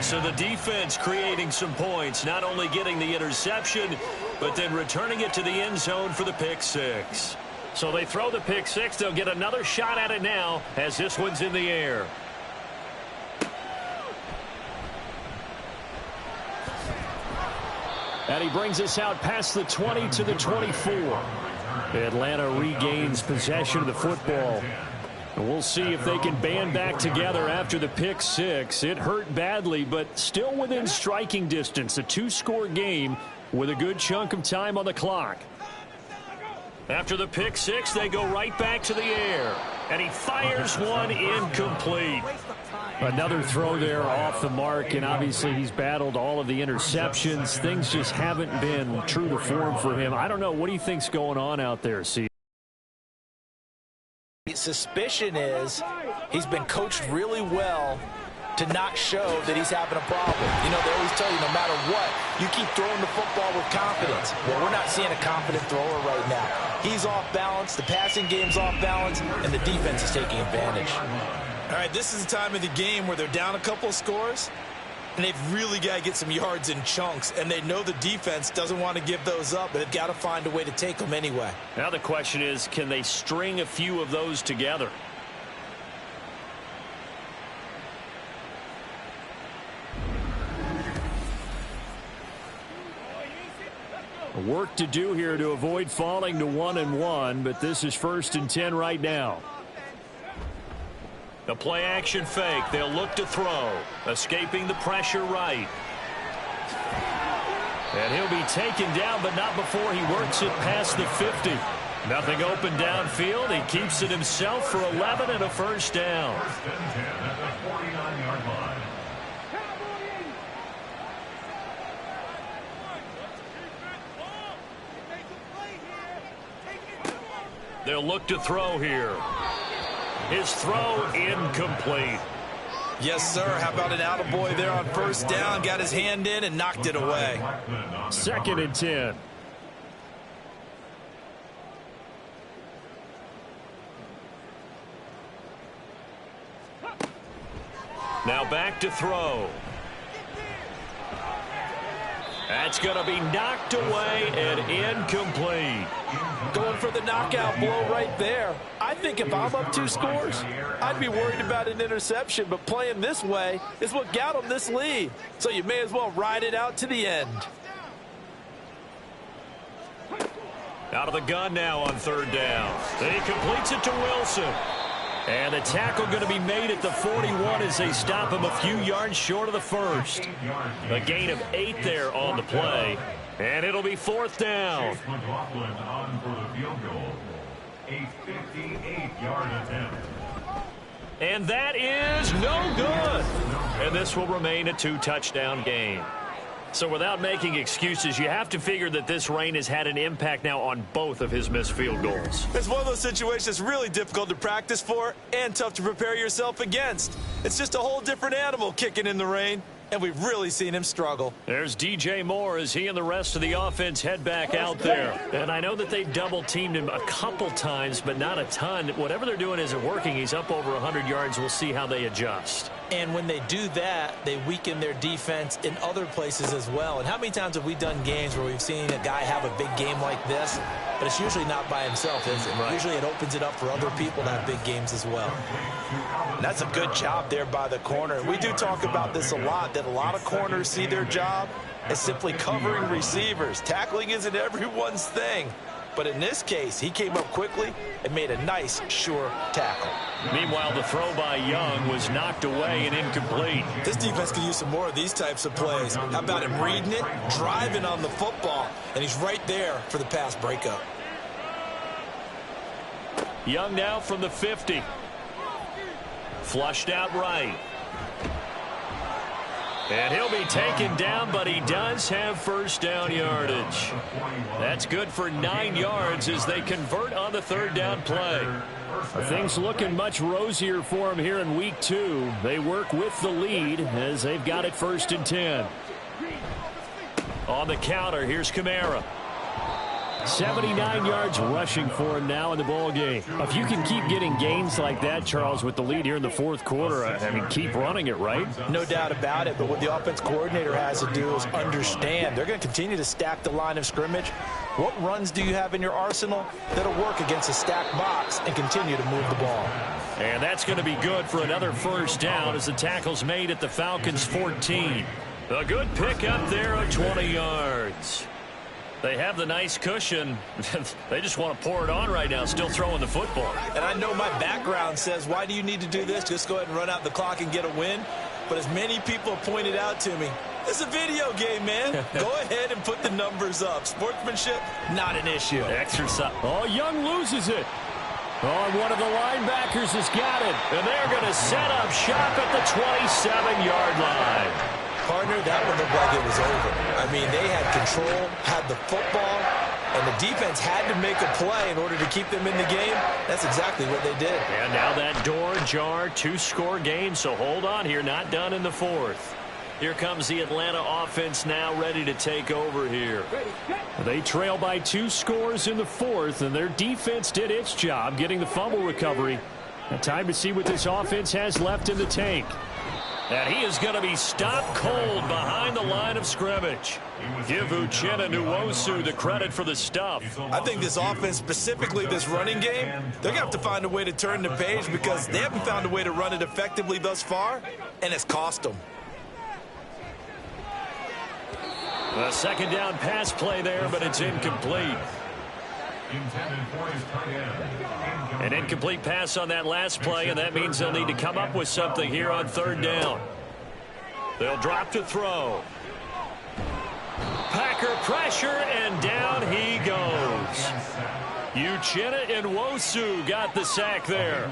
So the defense creating some points, not only getting the interception, but then returning it to the end zone for the pick 6. So they throw the pick 6. They'll get another shot at it now as this one's in the air. And he brings us out past the 20 to the 24. Atlanta regains possession of the football. And we'll see if they can band back together after the pick 6. It hurt badly, but still within striking distance. A 2-score game with a good chunk of time on the clock. After the pick 6, they go right back to the air. And he fires one incomplete. Another throw there off the mark, and obviously he's battled all of the interceptions. Things just haven't been true to form for him. I don't know. What do you think's going on out there, Steve? Suspicion is he's been coached really well to not show that he's having a problem. You know, they always tell you no matter what, you keep throwing the football with confidence. Well, we're not seeing a confident thrower right now. He's off balance, the passing game's off balance, and the defense is taking advantage. All right, this is the time of the game where they're down a couple of scores, and they've really got to get some yards in chunks, and they know the defense doesn't want to give those up, but they've got to find a way to take them anyway. Now the question is, can they string a few of those together? Work to do here to avoid falling to 1-1, but this is 1st and 10 right now. The play action fake. They'll look to throw. Escaping the pressure right. And he'll be taken down, but not before he works it past the 50. Nothing open downfield. He keeps it himself for 11 and a first down. 1st and 10 at the 49-yard line. They'll look to throw here. His throw incomplete. Yes, sir. How about an attaboy there on 1st down? Got his hand in and knocked it away. 2nd and 10. Now back to throw. That's going to be knocked away and incomplete. Going for the knockout blow right there. I think if I'm up 2 scores, I'd be worried about an interception, but playing this way is what got them this lead. So you may as well ride it out to the end. Out of the gun now on 3rd down. Then he completes it to Wilson. And the tackle going to be made at the 41 as they stop him a few yards short of the first. A gain of 8 there on the play. And it'll be 4th down. McLaughlin on for the field goal. A 58-yard attempt. And that is no good. And this will remain a 2-touchdown game. So without making excuses, you have to figure that this rain has had an impact now on both of his missed field goals. It's one of those situations really difficult to practice for and tough to prepare yourself against. It's just a whole different animal kicking in the rain, and we've really seen him struggle. There's DJ Moore as he and the rest of the offense head back out there. And I know that they've double-teamed him a couple times, but not a ton. Whatever they're doing isn't working. He's up over 100 yards. We'll see how they adjust. And when they do that, they weaken their defense in other places as well. And how many times have we done games where we've seen a guy have a big game like this, but it's usually not by himself, is it? Right. Usually it opens it up for other people to have big games as well. And that's a good job there by the corner. And we do talk about this a lot, that a lot of corners see their job as simply covering receivers. Tackling isn't everyone's thing. But in this case, he came up quickly and made a nice, sure tackle. Meanwhile, the throw by Young was knocked away and incomplete. This defense could use some more of these types of plays. How about him reading it, driving on the football, and he's right there for the pass breakup. Young now from the 50. Flushed out right. And he'll be taken down, but he does have first down yardage. That's good for 9 yards as they convert on the 3rd down play. Things looking much rosier for him here in week 2. They work with the lead as they've got it 1st and 10. On the counter, here's Kamara. 79 yards rushing for him now in the ball game. If you can keep getting gains like that, Charles, with the lead here in the 4th quarter, I mean, keep running it, right? No doubt about it, but what the offense coordinator has to do is understand. They're going to continue to stack the line of scrimmage. What runs do you have in your arsenal that'll work against a stacked box and continue to move the ball? And that's going to be good for another first down as the tackle's made at the Falcons' 14. A good pick up there of 20 yards. They have the nice cushion. They just want to pour it on right now, still throwing the football. And I know my background says, why do you need to do this? Just go ahead and run out the clock and get a win. But as many people have pointed out to me, it's a video game, man. Go ahead and put the numbers up. Sportsmanship, not an issue. Exercise. Oh, Young loses it. Oh, and one of the linebackers has got it. And they're going to set up shop at the 27-yard line. Partner, that one looked like it was over. I mean, they had control, had the football, and the defense had to make a play in order to keep them in the game. That's exactly what they did. And now that door jar, 2-score game, so hold on here, not done in the 4th. Here comes the Atlanta offense now ready to take over here. They trail by 2 scores in the 4th, and their defense did its job getting the fumble recovery. Now time to see what this offense has left in the tank. And he is going to be stopped cold behind the line of scrimmage. Give Uchenna Nwosu the credit for the stuff. I think this offense, specifically this running game, they're going to have to find a way to turn the page because they haven't found a way to run it effectively thus far, and it's cost them. A 2nd down pass play there, but it's incomplete. An incomplete pass on that last play, and that means they'll need to come up with something here on 3rd down. They'll drop to throw. Packer pressure, and down he goes. Uchenna Nwosu got the sack there.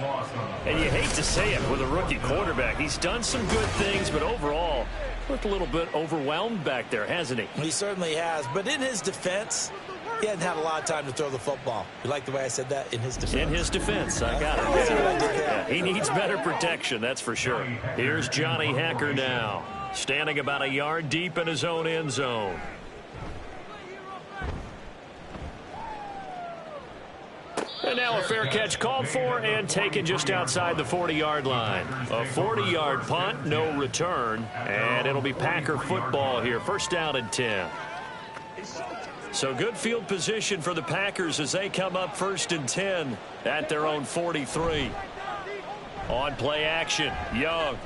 And you hate to say it with a rookie quarterback. He's done some good things, but overall, looked a little bit overwhelmed back there, hasn't he? He certainly has, but in his defense, he hasn't had a lot of time to throw the football. You like the way I said that? In his defense. In his defense, I got it. Yeah, he needs better protection, that's for sure. Here's Johnny Hacker now, standing about a yard deep in his own end zone. And now a fair catch called for and taken just outside the 40-yard line. A 40-yard punt, no return, and it'll be Packer football here. First down and 10. So good field position for the Packers as they come up first and 10 at their own 43. On play action, Young.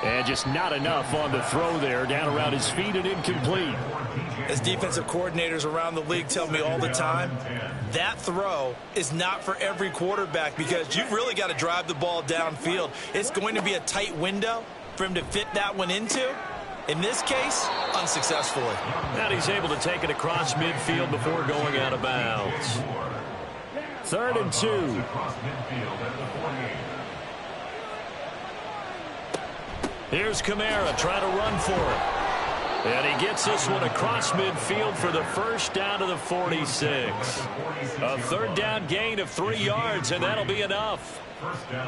And just not enough on the throw there. Down around his feet and incomplete. As defensive coordinators around the league tell me all the time, that throw is not for every quarterback because you've really got to drive the ball downfield. It's going to be a tight window for him to fit that one into. In this case, unsuccessfully. And he's able to take it across midfield before going out of bounds. 3rd and 2. Here's Kamara trying to run for it. And he gets this one across midfield for the first down to the 46. A 3rd down gain of 3 yards, and that'll be enough.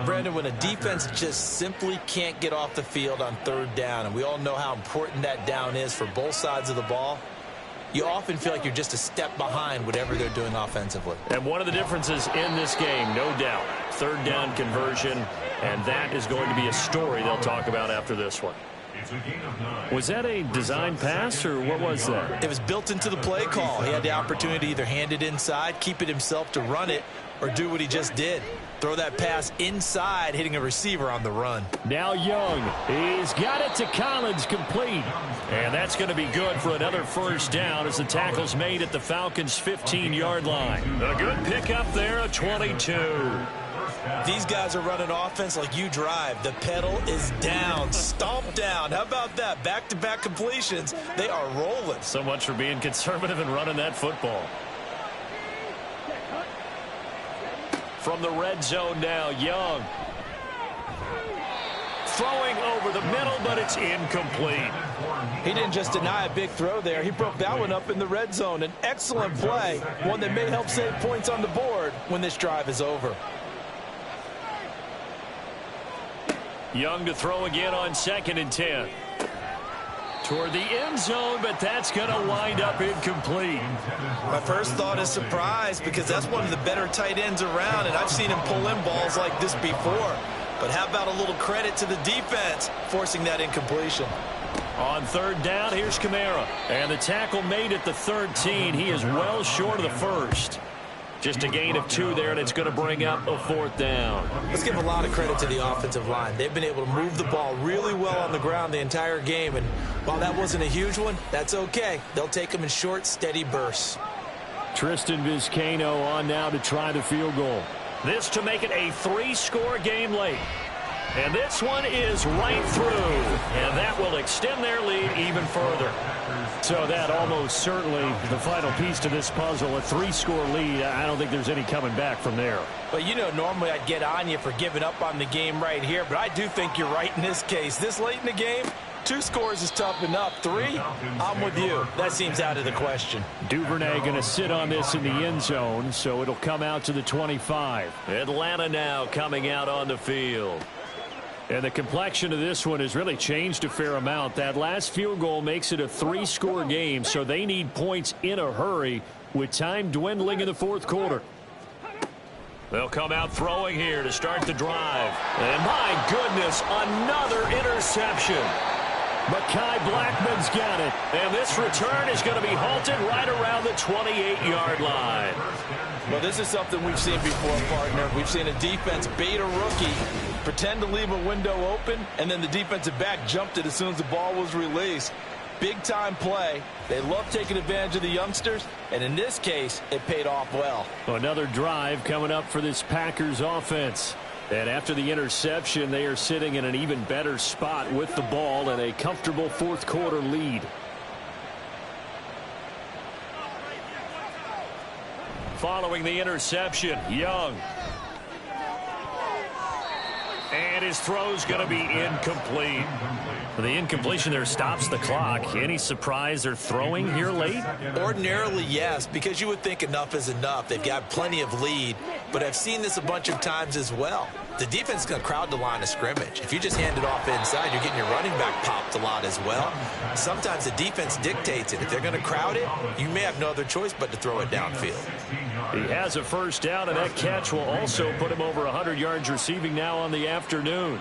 Brandon, when a defense just simply can't get off the field on 3rd down, and we all know how important that down is for both sides of the ball, you often feel like you're just a step behind whatever they're doing offensively. And one of the differences in this game, no doubt, 3rd down conversion, and that is going to be a story they'll talk about after this one. Was that a design pass, or what was that? It was built into the play call. He had the opportunity to either hand it inside, keep it himself to run it, or do what he just did. Throw that pass inside, hitting a receiver on the run. Now Young. He's got it to Collins, complete. And that's going to be good for another first down as the tackle's made at the Falcons' 15-yard line. A good pickup there, a 22. These guys are running offense like you drive. The pedal is down, stomp down. How about that? Back-to-back completions. They are rolling. So much for being conservative and running that football. From the red zone now, Young. Throwing over the middle, but it's incomplete. He didn't just deny a big throw there. He broke that one up in the red zone. An excellent play, one that may help save points on the board when this drive is over. Young to throw again on 2nd and 10. Toward the end zone, but that's going to wind up incomplete. My first thought is surprise because that's one of the better tight ends around, and I've seen him pull in balls like this before. But how about a little credit to the defense forcing that incompletion? On 3rd down, here's Kamara. And the tackle made at the 13. He is well short of the first. Just a gain of 2 there, and it's going to bring up a 4th down. Let's give a lot of credit to the offensive line. They've been able to move the ball really well on the ground the entire game, and while that wasn't a huge one, that's okay. They'll take them in short, steady bursts. Tristan Vizcaino on now to try the field goal. This to make it a 3-score game late. And this one is right through, and that will extend their lead even further. So that almost certainly the final piece to this puzzle, a 3-score lead. I don't think there's any coming back from there. Well, you know, normally I'd get on you for giving up on the game right here, but I do think you're right in this case. This late in the game, 2 scores is tough enough. 3, I'm with you. That seems out of the question. Duvernay going to sit on this in the end zone, so it'll come out to the 25. Atlanta now coming out on the field. And the complexion of this one has really changed a fair amount. That last field goal makes it a 3-score game, so they need points in a hurry with time dwindling in the 4th quarter. They'll come out throwing here to start the drive. And my goodness, another interception. Mekhi Blackman's got it. And this return is going to be halted right around the 28-yard line. Well, this is something we've seen before, partner. We've seen a defense bait a rookie, pretend to leave a window open, and then the defensive back jumped it as soon as the ball was released. Big-time play. They love taking advantage of the youngsters, and in this case, it paid off well. Another drive coming up for this Packers offense. And after the interception, they are sitting in an even better spot with the ball and a comfortable 4th quarter lead. Following the interception, Young. And his throw's going to be incomplete. The incompletion there stops the clock. Any surprise they're throwing here late? Ordinarily, yes, because you would think enough is enough. They've got plenty of lead, but I've seen this a bunch of times as well. The defense is going to crowd the line of scrimmage. If you just hand it off inside, you're getting your running back popped a lot as well. Sometimes the defense dictates it. If they're going to crowd it, you may have no other choice but to throw it downfield. He has a first down, and that catch will also put him over 100 yards receiving now on the afternoon.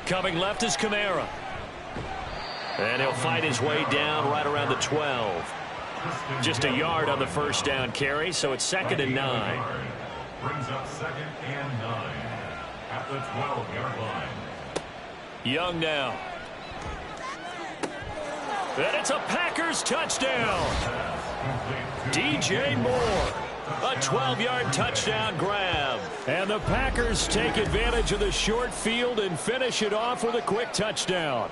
Coming left is Kamara. And he'll fight his way down right around the 12. Just a yard on the first down carry, so it's 2nd and 9. Brings up 2nd and 9 at the 12-yard line. Young now. And it's a Packers touchdown. DJ Moore. A 12-yard touchdown grab. And the Packers take advantage of the short field and finish it off with a quick touchdown.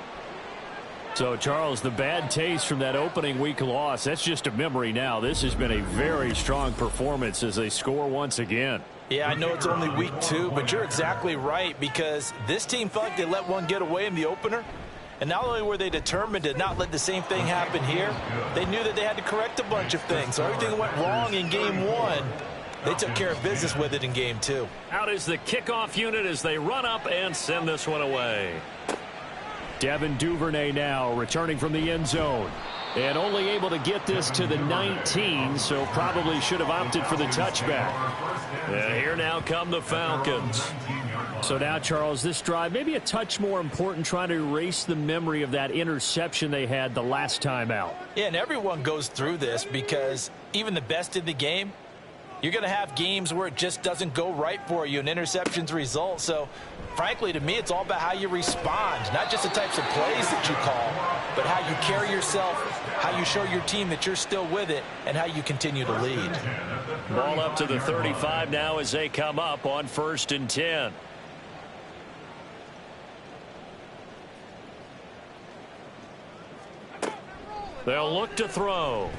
So, Charles, the bad taste from that opening week loss, that's just a memory now. This has been a very strong performance as they score once again. Yeah, I know it's only week 2, but you're exactly right, because this team felt like they let one get away in the opener. And not only were they determined to not let the same thing happen here, they knew that they had to correct a bunch of things. So everything that went wrong in game 1, they took care of business with it in game 2. Out is the kickoff unit as they run up and send this one away. Devin Duvernay now returning from the end zone. And only able to get this to the 19, so probably should have opted for the touchback. And here now come the Falcons. So now, Charles, this drive maybe a touch more important, trying to erase the memory of that interception they had the last time out. Yeah, and everyone goes through this because even the best in the game, you're going to have games where it just doesn't go right for you, and interceptions result. So, frankly, to me, it's all about how you respond, not just the types of plays that you call, but how you carry yourself, how you show your team that you're still with it, and how you continue to lead. Ball up to the 35 now as they come up on 1st and 10. They'll look to throw.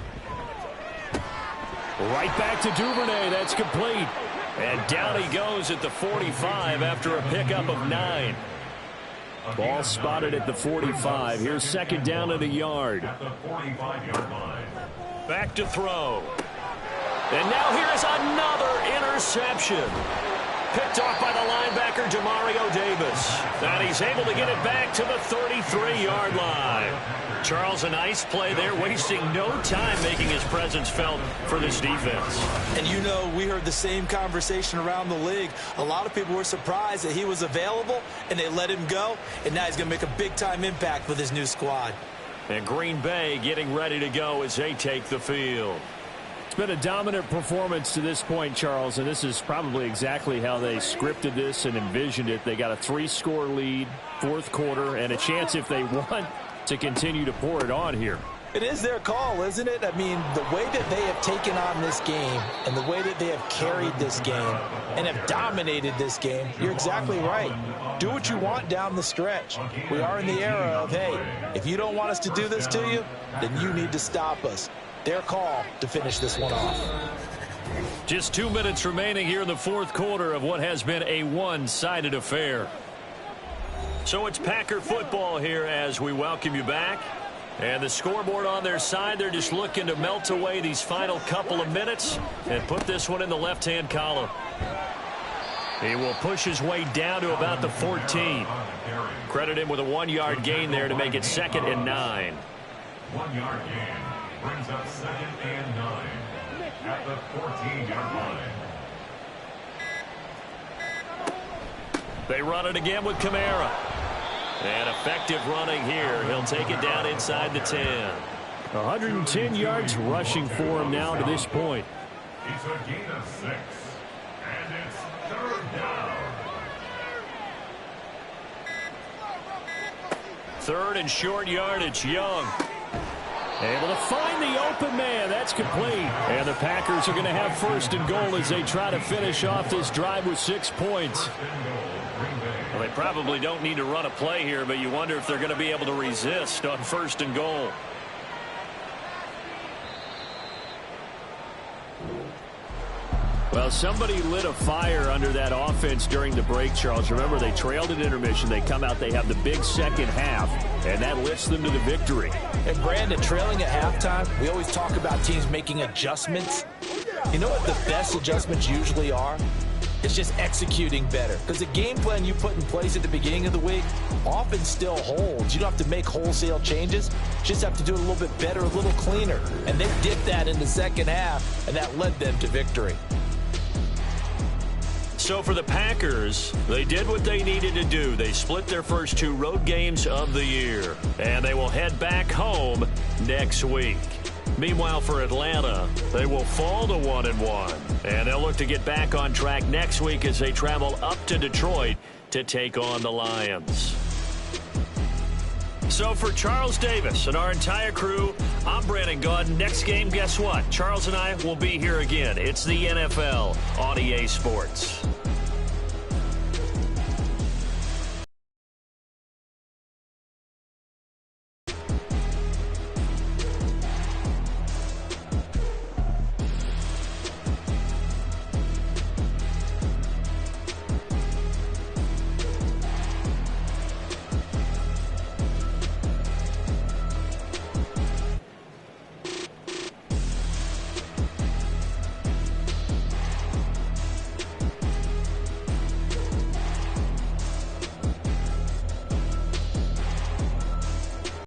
Right back to Duvernay. That's complete. And down he goes at the 45 after a pickup of 9. Ball spotted at the 45. Here's 2nd down and a yard. At the 45-yard line. Back to throw. And now here's another interception. Picked off by the linebacker, Demario Davis. And he's able to get it back to the 33-yard line. Charles, a nice play there, wasting no time making his presence felt for this defense. And you know, we heard the same conversation around the league. A lot of people were surprised that he was available, and they let him go, and now he's going to make a big-time impact with his new squad. And Green Bay getting ready to go as they take the field. It's been a dominant performance to this point, Charles, and this is probably exactly how they scripted this and envisioned it. They got a 3-score lead, 4th quarter, and a chance if they want to continue to pour it on here. It is their call, isn't it? I mean, the way that they have taken on this game and the way that they have carried this game and have dominated this game, you're exactly right. Do what you want down the stretch. We are in the era of, hey, if you don't want us to do this to you, then you need to stop us. Their call to finish this one off. Just 2 minutes remaining here in the 4th quarter of what has been a one-sided affair. So it's Packer football here as we welcome you back. And the scoreboard on their side, they're just looking to melt away these final couple of minutes and put this one in the left-hand column. He will push his way down to about the 14. Credit him with a 1-yard gain there to make it 2nd and 9. 1-yard gain brings up 2nd and 9 at the 14-yard line. They run it again with Kamara. And effective running here. He'll take it down inside the 10. 110 yards rushing for him now to this point. It's a gain of 6. And it's 3rd down. 3rd and short yardage. Young. Able to find the open man. That's complete. And the Packers are going to have 1st and goal as they try to finish off this drive with 6 points. Well, they probably don't need to run a play here, but you wonder if they're going to be able to resist on 1st and goal. Well, somebody lit a fire under that offense during the break, Charles. Remember, they trailed at intermission. They come out, they have the big second half, and that lifts them to the victory. And, Brandon, trailing at halftime, we always talk about teams making adjustments. You know what the best adjustments usually are? is just executing better. Because the game plan you put in place at the beginning of the week often still holds. You don't have to make wholesale changes. You just have to do it a little bit better, a little cleaner. And they did that in the second half, and that led them to victory. So for the Packers, they did what they needed to do. They split their first 2 road games of the year, and they will head back home next week. Meanwhile, for Atlanta, they will fall to 1-1, and they'll look to get back on track next week as they travel up to Detroit to take on the Lions. So for Charles Davis and our entire crew, I'm Brandon Gaudin. Next game, guess what? Charles and I will be here again. It's the NFL on EA Sports.